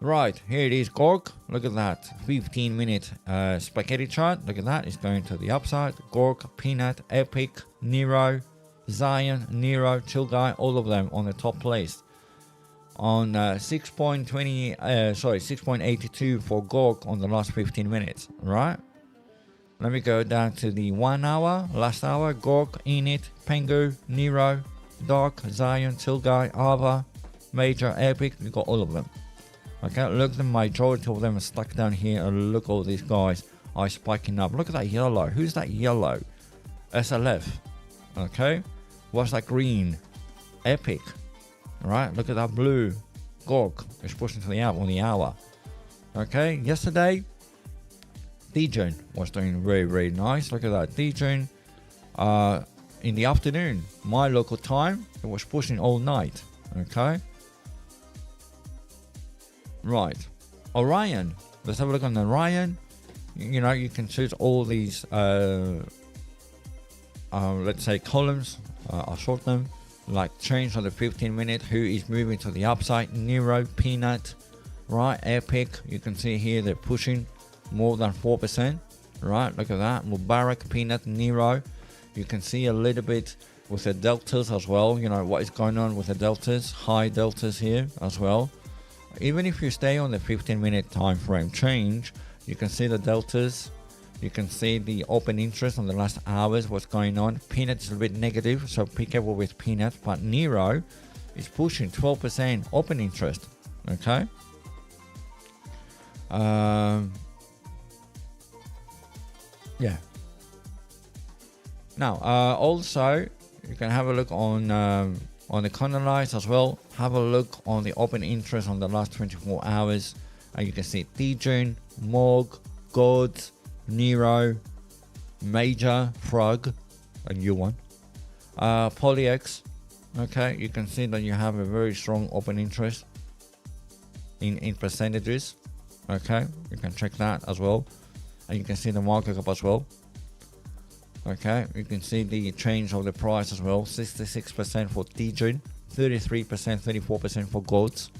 Right, here it is, Gork. Look at that. 15-minute spaghetti chart. Look at that. It's going to the upside. Gork, Peanut, Epic, Nero, Zion, Nero, Chill Guy, all of them on the top place. On 6.82 for Gork on the last 15 minutes. Right? Let me go down to the 1 hour. Last hour, Gork, Init, Pengu, Nero, Dark, Zion, Chill Guy, Ava, Major, Epic. We got all of them. Okay, look, the majority of them are stuck down here, and look, all these guys are spiking up. Look at that yellow. Who's that yellow? SLF. Okay, what's that green? Epic. right? Look at that blue GOG. It's pushing to the hour on the hour. Okay, yesterday, DJing was doing very, very nice. Look at that, DJing. In the afternoon, my local time, it was pushing all night. Okay, right. Orion. Let's have a look on Orion. You know, you can choose all these, let's say, columns. I'll sort them. Like change on the 15-minute, who is moving to the upside. Nero, Peanut, right? Epic. You can see here they're pushing more than 4%. Right? Look at that. Mubarak, Peanut, Nero. You can see a little bit with the deltas as well. You know what is going on with the deltas. High deltas here as well. Even if you stay on the 15-minute time frame change, you can see the deltas. You can see the open interest on the last hours, what's going on. Peanut is a bit negative, so be careful with Peanut. But Nero is pushing 12% open interest. Okay. Yeah. Now, also, you can have a look on the Condolites as well. Have a look on the open interest on the last 24 hours. And you can see DJing, Morg, Gods, Nero, Major, Frog, a new one. Polyex. Okay, you can see that you have a very strong open interest in percentages. Okay, you can check that as well. And you can see the market cap as well. Okay, you can see the change of the price as well. 66% for DJing, 33%, 34% for Gods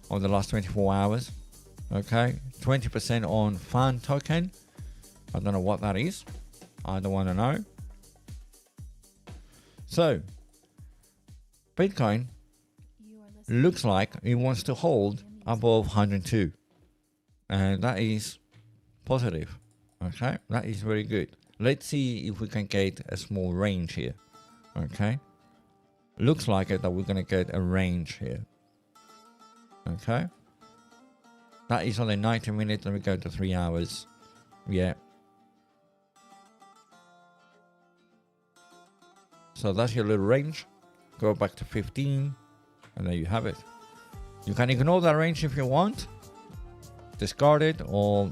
on the last 24 hours. Okay, 20% on Fan token. I don't know what that is. I don't want to know. So, Bitcoin looks like it wants to hold above 102. And that is positive. Okay, that is very good. Let's see if we can get a small range here. Okay, looks like it that we're going to get a range here. Okay, that is on the 90 minutes. Let me go to 3 hours. Yeah. So that's your little range. Go back to 15 and there you have it. You can ignore that range if you want. Discard it or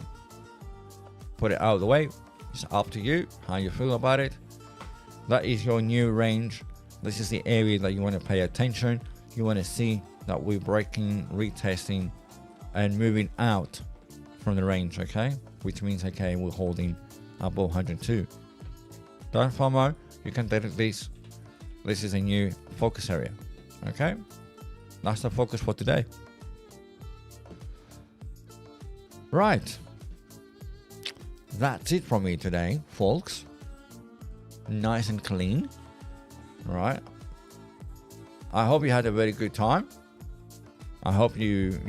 put it out of the way. It's up to you how you feel about it. That is your new range. This is the area that you want to pay attention. You want to see that we're breaking, retesting, and moving out from the range, okay? Which means, okay, we're holding above 102. Don't FOMO. You can delete this. This is a new focus area, okay? That's the focus for today. Right. That's it from me today, folks. Nice and clean. All right. I hope you had a very good time. I hope you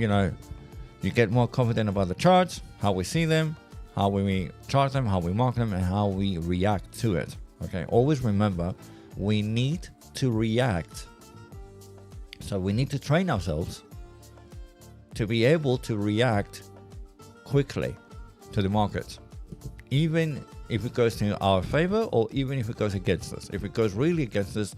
get more confident about the charts, how we see them, how we chart them, how we mark them, and how we react to it. Okay. Always remember, we need to react. So we need to train ourselves to be able to react quickly to the market. Even if it goes to our favor or even if it goes against us. If it goes really against us,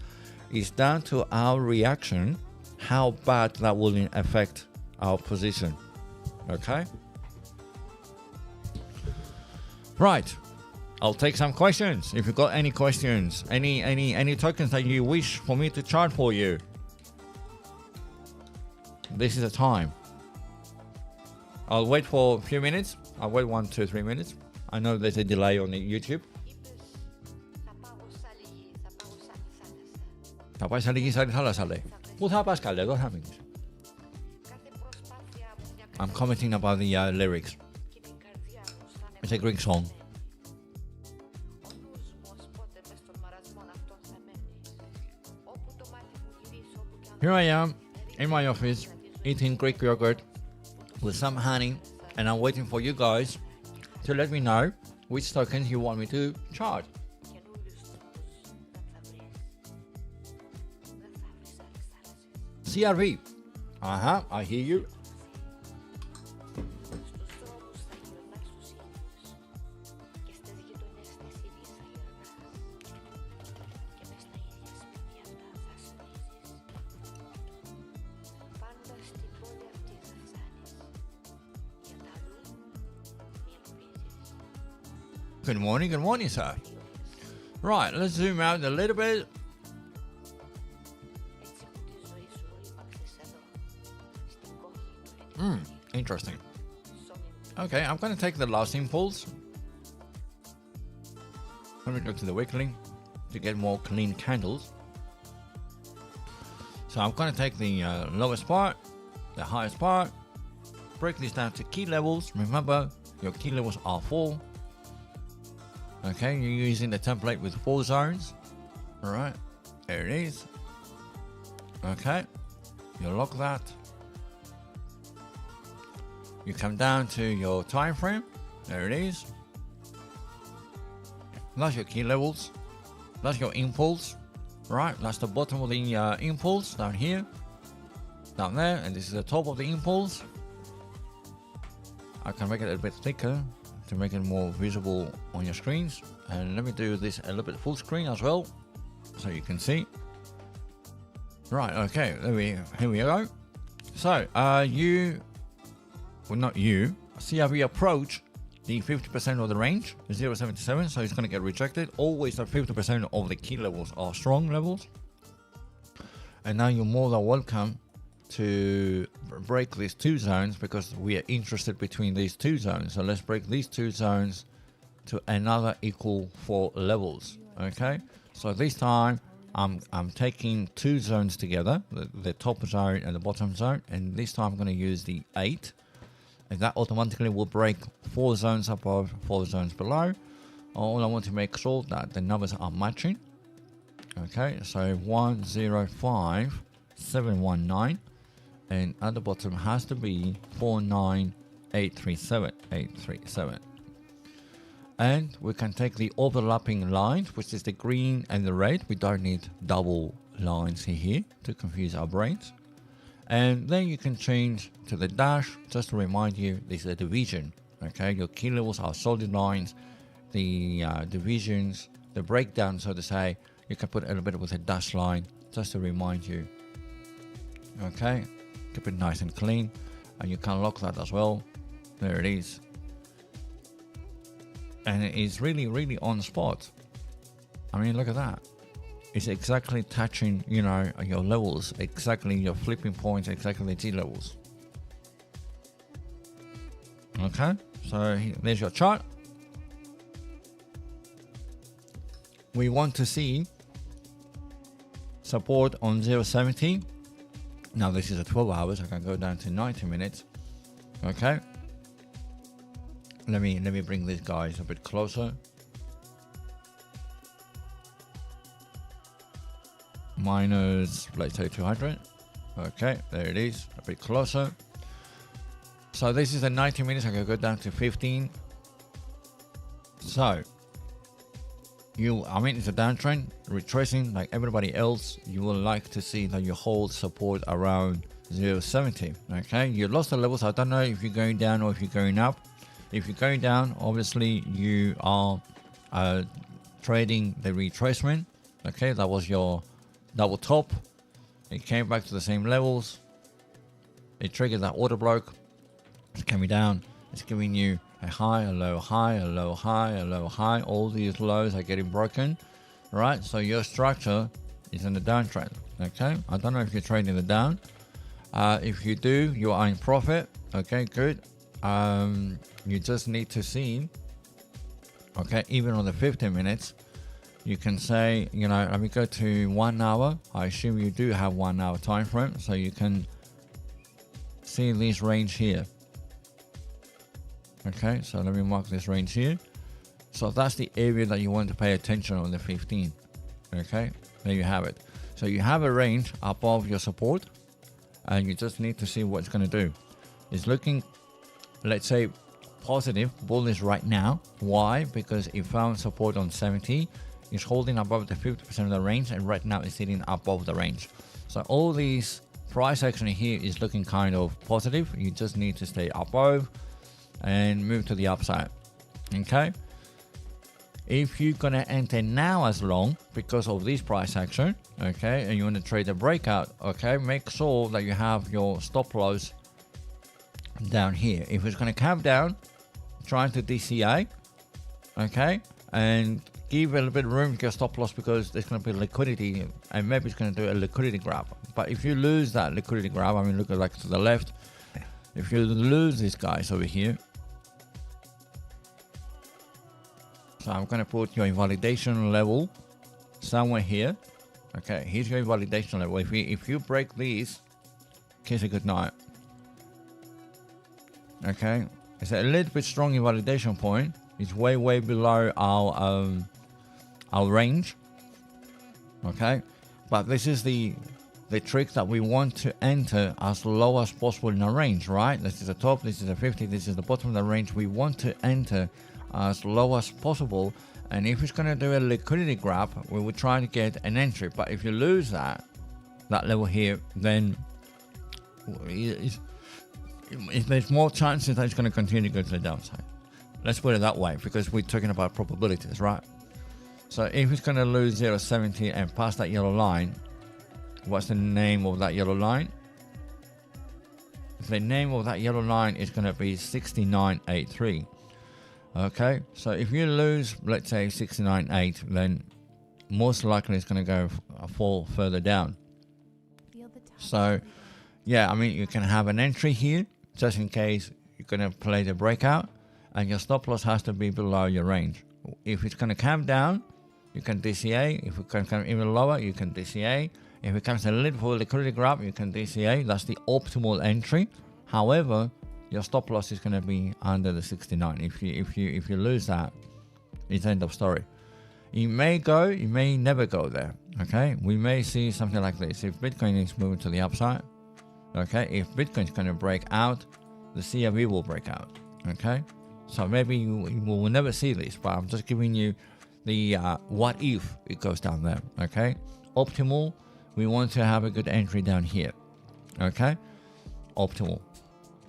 it's down to our reaction, how bad that will affect our position. Okay? Right. I'll take some questions. If you've got any questions, any tokens that you wish for me to chart for you, this is the time. I'll wait for a few minutes. I'll wait 1, 2, 3 minutes. I know there's a delay on the YouTube. Θα πάει σαν λίγη σαν θάλασσα λέει. Πού θα πας καλέ, εδώ θα μείνεις. I'm commenting about the lyrics. It's a Greek song. Here I am in my office eating Greek yogurt with some honey, and I'm waiting for you guys to let me know which tokens you want me to chart. CRV. I hear you. Good morning, sir. Right, let's zoom out a little bit. Interesting. Okay, I'm going to take the last impulse. Let me go to the weekly to get more clean candles. So I'm going to take the lowest part, the highest part, break this down to key levels. Remember, your key levels are 4. Okay, you're using the template with 4 zones. All right, there it is. Okay, you lock that. You come down to your time frame. There it is. That's your key levels. That's your impulse. Right, that's the bottom of the impulse down here, down there, and this is the top of the impulse. I can make it a bit thicker to make it more visible on your screens, and let me do this a little bit full screen as well so you can see. Right, okay, here we go. So not you see how we approach the 50% of the range, 0.77, so it's going to get rejected. Always the 50% of the key levels are strong levels, and now you're more than welcome to break these 2 zones because we are interested between these 2 zones. So let's break these 2 zones to another equal 4 levels. Okay, so this time I'm taking 2 zones together, the top zone and the bottom zone, and this time I'm going to use the 8, and that automatically will break 4 zones above, 4 zones below. All I want to make sure that the numbers are matching. Okay, so 105719, and at the bottom has to be 49837. And we can take the overlapping lines, which is the green and the red. We don't need double lines here to confuse our brains. And then you can change to the dash, just to remind you this is a division. Okay, your key levels are solid lines. The divisions, the breakdown, so to say, you can put a little bit with a dash line just to remind you. Okay, keep it nice and clean, and you can lock that as well. There it is, and it is really on spot. I mean, look at that. It's exactly touching, you know, your levels, exactly your flipping points, exactly the T levels. Okay, so there's your chart. We want to see support on 0.70. Now this is a 12 hours. I can go down to 90 minutes. Okay. Let me bring these guys a bit closer. Minus, let's say 200. Okay, there it is, a bit closer. So this is the 90 minutes. I can go down to 15. So I mean, it's a downtrend, retracing like everybody else. You will like to see that you hold support around 0.70. Okay, you lost the levels. I don't know if you're going down or if you're going up. If you're going down, obviously you are trading the retracement. Okay, that was your double top. It came back to the same levels. It triggered that order block. It's coming down. It's giving you a high, a low, high, a low, high, a low, high. All these lows are getting broken, right? So your structure is in the downtrend. Okay, I don't know if you're trading the down. If you do, you are in profit. Okay, good. You just need to see. Okay, even on the 15 minutes. You can say, you know, let me go to 1 hour. I assume you do have 1 hour time frame, so you can see this range here. Okay, so let me mark this range here. So that's the area that you want to pay attention on the 15. Okay, there you have it. So you have a range above your support, and you just need to see what it's going to do. It's looking, let's say, positive, bullish right now. Why? Because it found support on 70. It's holding above the 50% of the range, and right now it's sitting above the range. So all these price action here is looking kind of positive. You just need to stay above and move to the upside. Okay, if you're gonna enter now as long because of this price action, okay, and you want to trade a breakout, okay, make sure that you have your stop loss down here. If it's gonna come down trying to DCA, okay, and give a little bit of room to your stop loss because there's going to be liquidity and maybe it's going to do a liquidity grab. But if you lose that liquidity grab, I mean, look at like to the left. If you lose these guys over here, so I'm going to put your invalidation level somewhere here. Okay, here's your invalidation level. If you break these, kiss a good night. Okay, it's a little bit strong invalidation point. It's way below our range. Okay, but this is the trick that we want to enter as low as possible in our range, right? This is the top, this is the 50, this is the bottom of the range. We want to enter as low as possible, and if it's going to do a liquidity grab, we will try to get an entry. But if you lose that level here, then there's more chances that it's going to continue to go to the downside. Let's put it that way, because we're talking about probabilities, right? So if it's going to lose 0.70 and pass that yellow line, what's the name of that yellow line? The name of that yellow line is going to be 69.83. Okay, so if you lose, let's say 69.8, then most likely it's going to go fall further down. So yeah, I mean, you can have an entry here just in case you're going to play the breakout, and your stop loss has to be below your range. If it's going to come down, you can DCA. If it can come even lower, you can DCA. If it comes a little for liquidity grab, you can DCA. That's the optimal entry. However, your stop loss is going to be under the 69. If you lose that, it's end of story. You may go, you may never go there. Okay, we may see something like this. If Bitcoin is moving to the upside, okay, if Bitcoin is going to break out, the CRV will break out. Okay, so maybe you will never see this, but I'm just giving you the what if it goes down there. Okay, optimal, we want to have a good entry down here. Okay, optimal.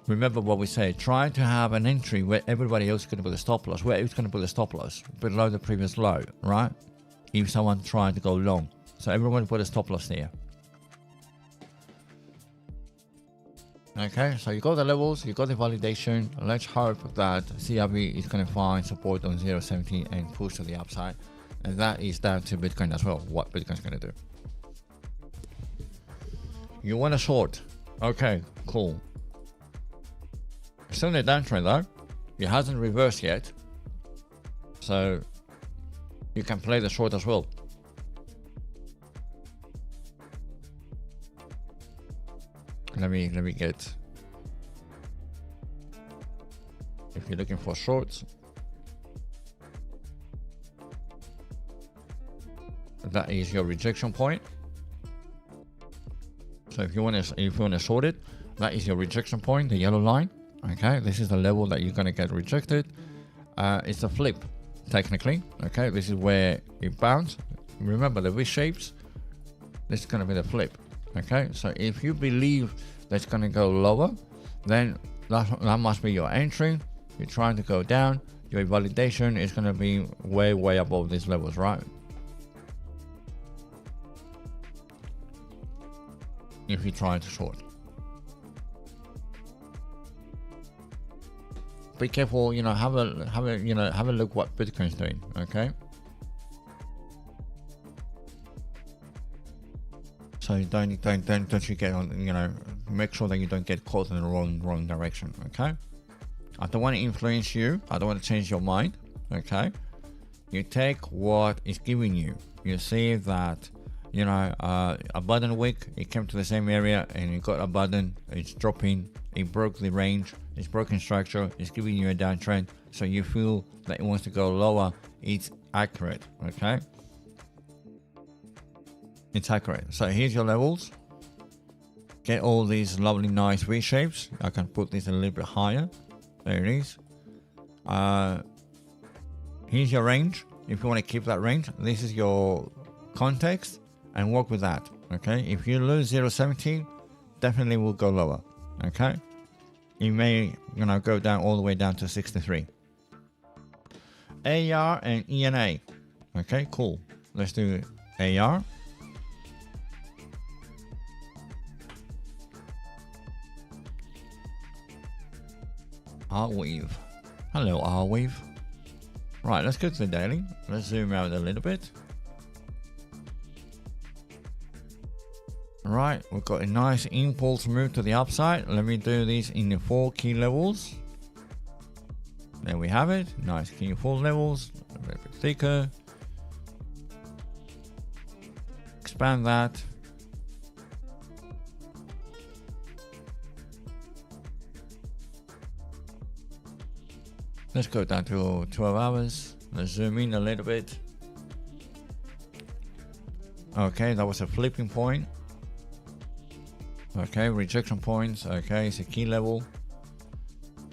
Remember what we say, try to have an entry where everybody else is going to put a stop loss. Where is going to put a stop loss? Below the previous low, right? If someone tried to go long. So everyone put a stop loss there. Okay, so you got the levels, you got the validation. Let's hope that CRV is going to find support on 0.70 and push to the upside. And that is down to Bitcoin as well, what Bitcoin's going to do. You want a short? Okay, cool. Still in the downtrend though. It hasn't reversed yet. So you can play the short as well. Let me get, if you're looking for shorts, that is your rejection point. So if you want to short it, that is your rejection point, the yellow line. Okay, this is the level that you're going to get rejected. It's a flip, technically. Okay, this is where it bounced. Remember the V shapes. This is going to be the flip. Okay, so if you believe that it's going to go lower, then that must be your entry. You're trying to go down. Your validation is going to be way above these levels, right? If you're trying to short. Be careful, you know, have a look what Bitcoin's doing, okay? So you don't you get on, you know, make sure that you don't get caught in the wrong direction, okay? I don't want to influence you. I don't want to change your mind, okay? You take what is giving you. You see that, you know, a button wick, it came to the same area and it got a button, it's dropping, it broke the range, it's broken structure, it's giving you a downtrend, so you feel that it wants to go lower. It's accurate, okay? It's accurate. So here's your levels. Get all these lovely nice V shapes. I can put this a little bit higher. There it is. Here's your range. If you want to keep that range, this is your context and work with that, okay? If you lose 0.70, definitely will go lower, okay? You may, you know, go down all the way down to 63. AR and ENA. Okay, cool. Let's do AR. R-Wave. Hello, R-Wave. Right, let's go to the daily. Let's zoom out a little bit. Right, we've got a nice impulse move to the upside. Let me do this in the 4 key levels. There we have it. Nice key 4 levels. A little bit thicker. Expand that. Let's go down to 12 hours. Let's zoom in a little bit. Okay, that was a flipping point. Okay, rejection points. Okay, it's a key level.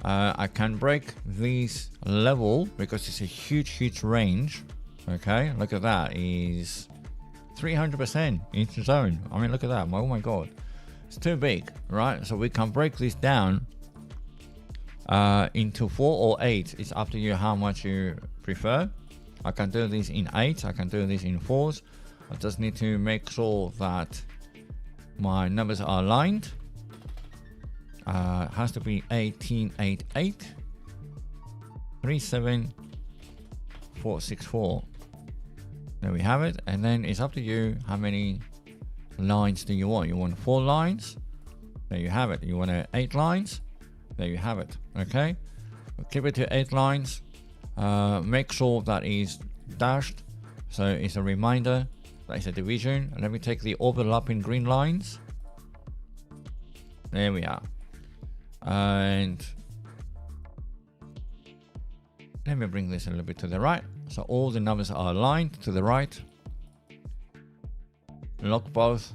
I can break this level because it's a huge range. Okay, look at that. Is 300% into zone. I mean, look at that. Oh my god, it's too big, right? So we can break this down into 4 or 8. It's up to you how much you prefer. I can do this in 8. I can do this in 4s. I just need to make sure that my numbers are aligned. Has to be 1888 37464. There we have it. And then it's up to you how many lines do you want. You want 4 lines? There you have it. You want 8 lines? There you have it. Okay, we'll keep it to 8 lines. Make sure that is dashed, so it's a reminder that it's a division. Let me take the overlapping green lines. There we are. And let me bring this a little bit to the right, so all the numbers are aligned to the right. Lock both.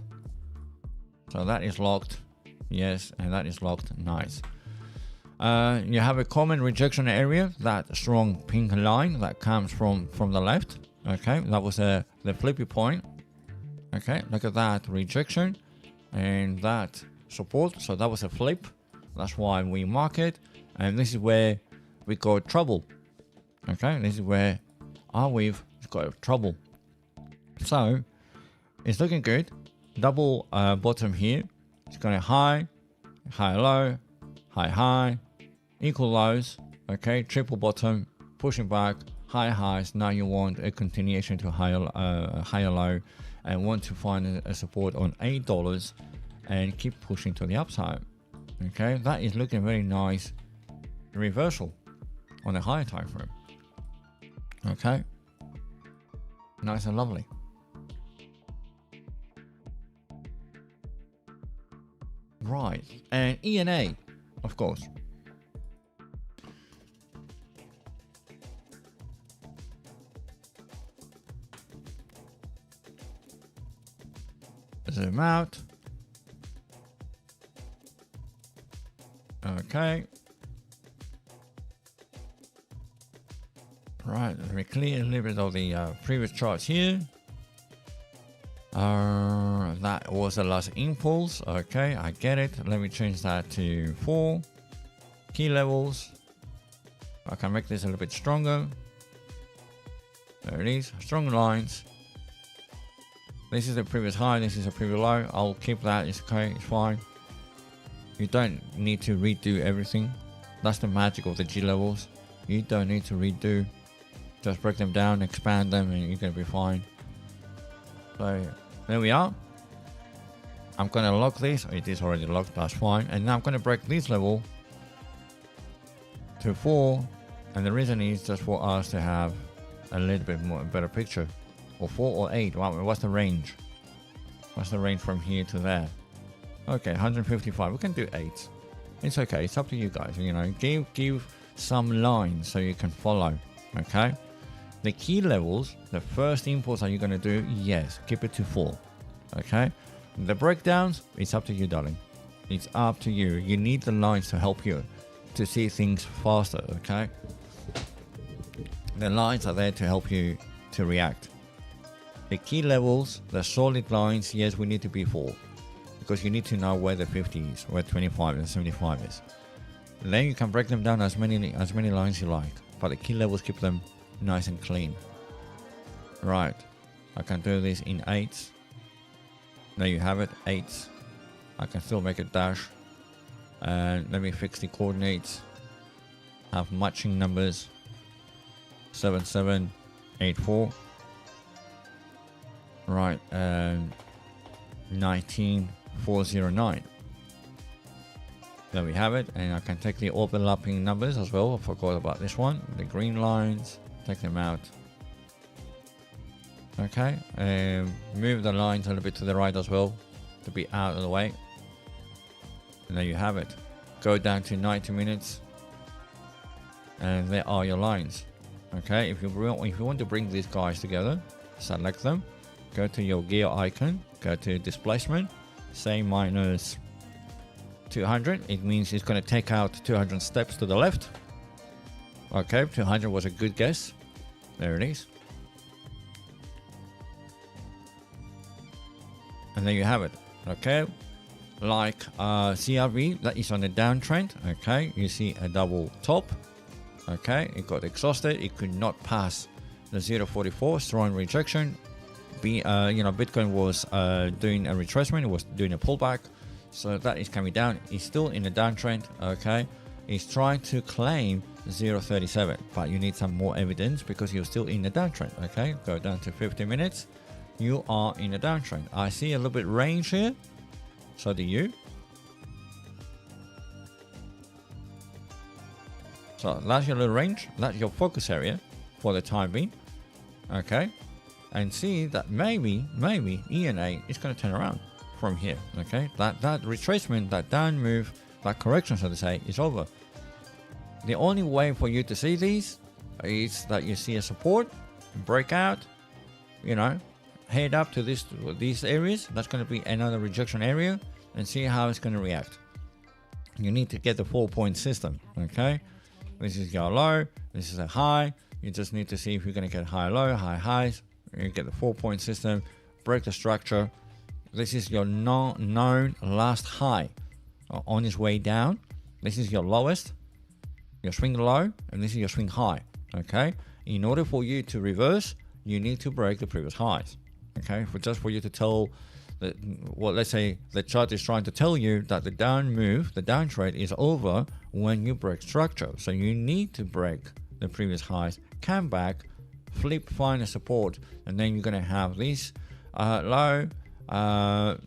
So that is locked. Yes, and that is locked. Nice. You have a common rejection area, that strong pink line that comes from the left. Okay, that was the flippy point. Okay, look at that rejection and that support. So that was a flip. That's why we mark it. And this is where we got trouble. Okay, this is where we've got trouble. So it's looking good. Double bottom here. It's going high, high, low, high, high, equal lows. Okay, triple bottom, pushing back, high highs. Now you want a continuation to higher low, and want to find a support on $8 and keep pushing to the upside. Okay, that is looking very nice. Reversal on the higher time frame. Okay, nice and lovely. Right, and ENA, of course. Zoom out. Okay. Right, let me clear a little bit of the previous charts here. That was the last impulse. Okay, I get it. Let me change that to 4 key levels. I can make this a little bit stronger. There it is, strong lines. This is the previous high, this is the previous low. I'll keep that, it's okay, it's fine. You don't need to redo everything. That's the magic of the G levels. You don't need to redo. Just break them down, expand them, and you're gonna be fine. So there we are. I'm gonna lock this. It is already locked, that's fine. And now I'm gonna break this level to 4. And the reason is just for us to have a little bit more better picture. Or 4 or 8. What's the range? What's the range from here to there? Okay, 155. We can do 8. It's okay. It's up to you guys. You know, give some lines so you can follow. Okay. The key levels, the first impulse that you're gonna do, yes, keep it to 4. Okay. The breakdowns, it's up to you, darling. It's up to you. You need the lines to help you to see things faster. Okay. The lines are there to help you to react. The key levels, the solid lines, yes, we need to be 4. Because you need to know where the 50 is, where 25 and 75 is. And then you can break them down as many lines you like. But the key levels, keep them nice and clean. Right. I can do this in 8s. There you have it, 8s. I can still make a dash. And let me fix the coordinates. Have matching numbers. 7784. Right, 19409. There we have it, and I can take the overlapping numbers as well. I forgot about this one. The green lines, take them out. Okay, and move the lines a little bit to the right as well to be out of the way. And there you have it. Go down to 90 minutes, and there are your lines. Okay, if you want to bring these guys together, select them, go to your gear icon, go to displacement, say minus 200. It means it's going to take out 200 steps to the left. Okay, 200 was a good guess. There it is. And there you have it. Okay, like CRV, that is on the downtrend. Okay, you see a double top. Okay, it got exhausted. It could not pass the 0.44, strong rejection. Bitcoin was doing a retracement. It was doing a pullback. So that is coming down. It's still in the downtrend. Okay, it's trying to claim 0.37, but you need some more evidence because you're still in the downtrend. Okay, go down to 50 minutes. You are in a downtrend. I see a little bit range here. So do you. So that's your little range. That's your focus area for the time being. Okay. And see that maybe ENA is going to turn around from here. Okay. That retracement, that down move, that correction, so to say, is over. The only way for you to see these is that you see a support, breakout, head up to these areas. That's going to be another rejection area, and see how it's going to react. You need to get the 4-point system. Okay, this is your low, this is a high. You just need to see if you're going to get high low, high highs. You get the 4-point system, break the structure. This is your known last high on its way down. This is your lowest, your swing low, and this is your swing high. Okay, in order for you to reverse, you need to break the previous highs. Okay, for you to tell that, let's say the chart is trying to tell you that the down move, the downtrend is over when you break structure. So you need to break the previous highs, come back, flip, find a support, and then you're going to have this low,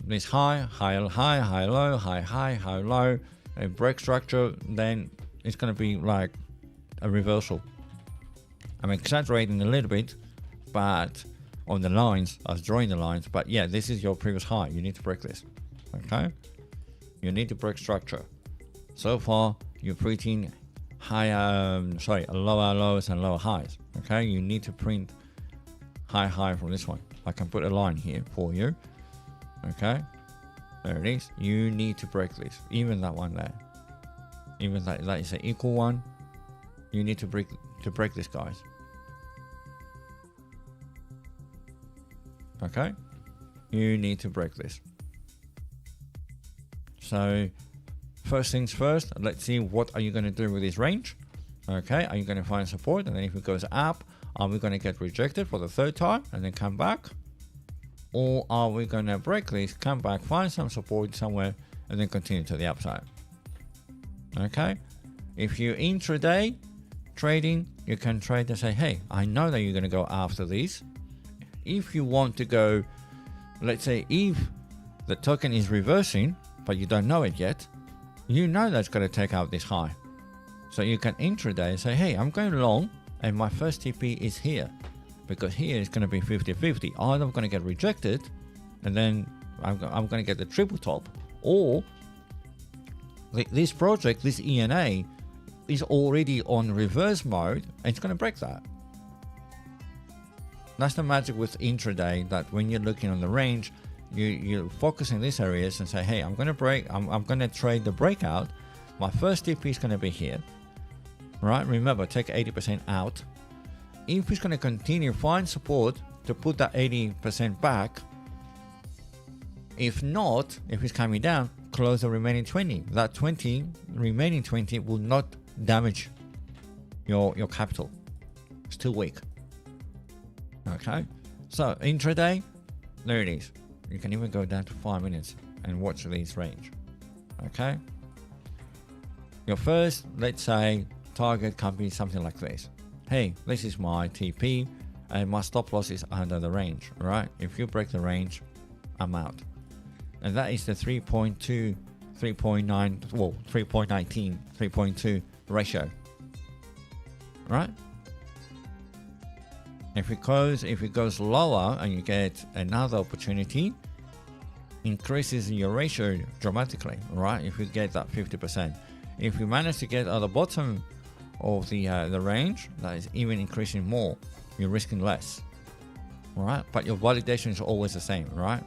this high, high, high, high, low, high, high, high, low, and break structure. Then it's going to be like a reversal. I'm exaggerating a little bit, but on the lines, I was drawing the lines, but yeah, this is your previous high. You need to break this. Okay, you need to break structure. So far, you're printing lower lows and lower highs. Okay, you need to print high from this one. I can put a line here for you. Okay, there it is. You need to break this, even that one there, even that is an equal one. You need to break this, guys. Okay, you need to break this. So first things first, let's see what are you going to do with this range. Okay, are you going to find support, and then if it goes up, are we going to get rejected for the third time and then come back, or are we going to break this, come back, find some support somewhere, and then continue to the upside? Okay, if you're intraday trading, you can trade and say, hey, I know that you're going to go after these. If you want to go, let's say if the token is reversing, but you don't know it yet, you know that's going to take out this high. So you can intraday and say, hey, I'm going long and my first TP is here, because here is going to be 50-50. Either I'm going to get rejected and then I'm going to get the triple top, or this project, this ENA, is already on reverse mode and it's going to break that. That's the magic with intraday, that when you're looking on the range, you focus in these areas and say, hey, I'm going to break, I'm going to trade the breakout. My first TP is going to be here, right? Remember, take 80% out. If it's going to continue, find support to put that 80% back. If not, if it's coming down, close the remaining 20. That remaining 20 will not damage your capital. It's too weak. Okay, so intraday, there it is. You can even go down to 5 minutes and watch this range. Okay, your first, let's say, target can be something like this. hey, this is my TP and my stop loss is under the range, right? If you break the range, I'm out. And that is the 3.2, 3.9, well, 3.19, 3.2 ratio, right? If it goes lower and you get another opportunity, increases your ratio dramatically, right? If you get that 50%, if you manage to get at the bottom of the range, that is even increasing more. You're risking less, right? But your validation is always the same, right?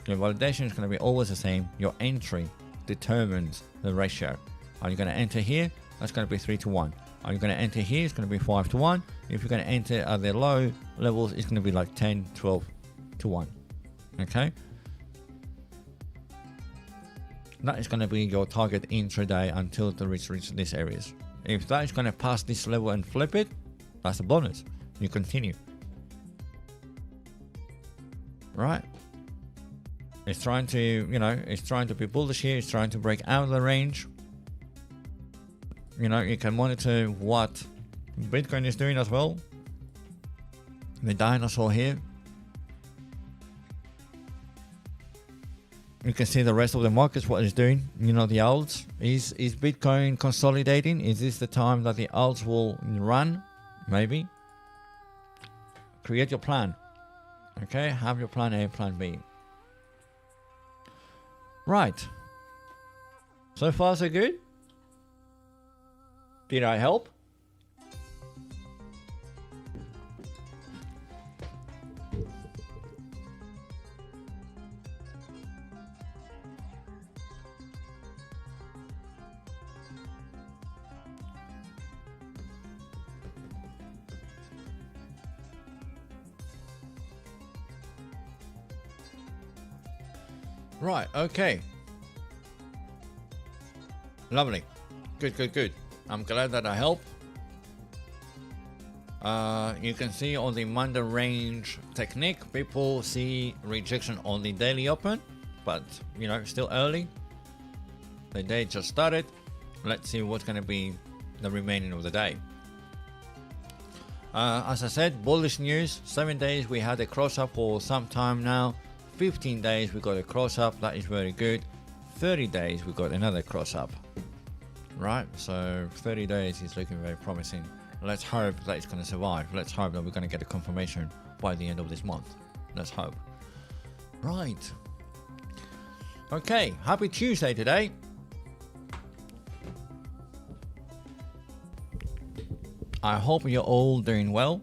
Your validation is going to be always the same. Your entry determines the ratio. Are you going to enter here? That's going to be 3 to 1. Are you going to enter here? It's going to be 5 to 1. If you're going to enter at the low levels, it's going to be like 10, 12 to 1. Okay? That is going to be your target intraday until the reach these areas. If that is going to pass this level and flip it, that's a bonus. You continue. Right? It's trying to, it's trying to be bullish here. It's trying to break out of the range. You can monitor what Bitcoin is doing as well. The dinosaur here. You can see the rest of the markets, what it's doing. The alts. Is Bitcoin consolidating? Is this the time that the alts will run? Maybe. Create your plan. Okay, have your plan A, plan B. Right. So far, so good. Did I help? Right, okay. Lovely. Good. I'm glad that I helped. You can see on the Monday range technique, people see rejection on the daily open, but still early. The day just started. Let's see what's going to be the remaining of the day. As I said, bullish news. 7 days we had a cross up for some time now. 15 days we got a cross up. That is very good. 30 days we got another cross up. Right, so 30 days is looking very promising. Let's hope that it's going to survive. Let's hope that we're going to get a confirmation by the end of this month. Let's hope. Right. Okay, happy Tuesday today. I hope you're all doing well.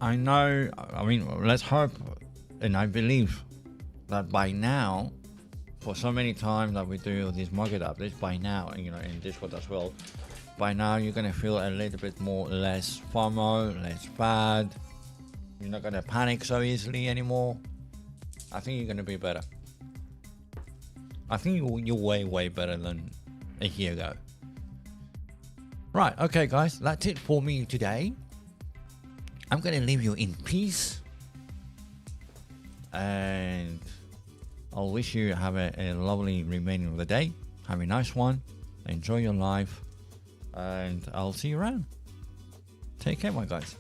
Let's hope, and I believe that by now, for so many times that we do these market updates, by now, in Discord as well, by now you're going to feel a little bit less FOMO, less bad. You're not going to panic so easily anymore. I think you're going to be better. I think you're way better than a year ago. Right, okay guys, that's it for me today. I'm going to leave you in peace. And I'll wish you have a lovely remaining of the day. Have a nice one. Enjoy your life. And I'll see you around. Take care, my guys.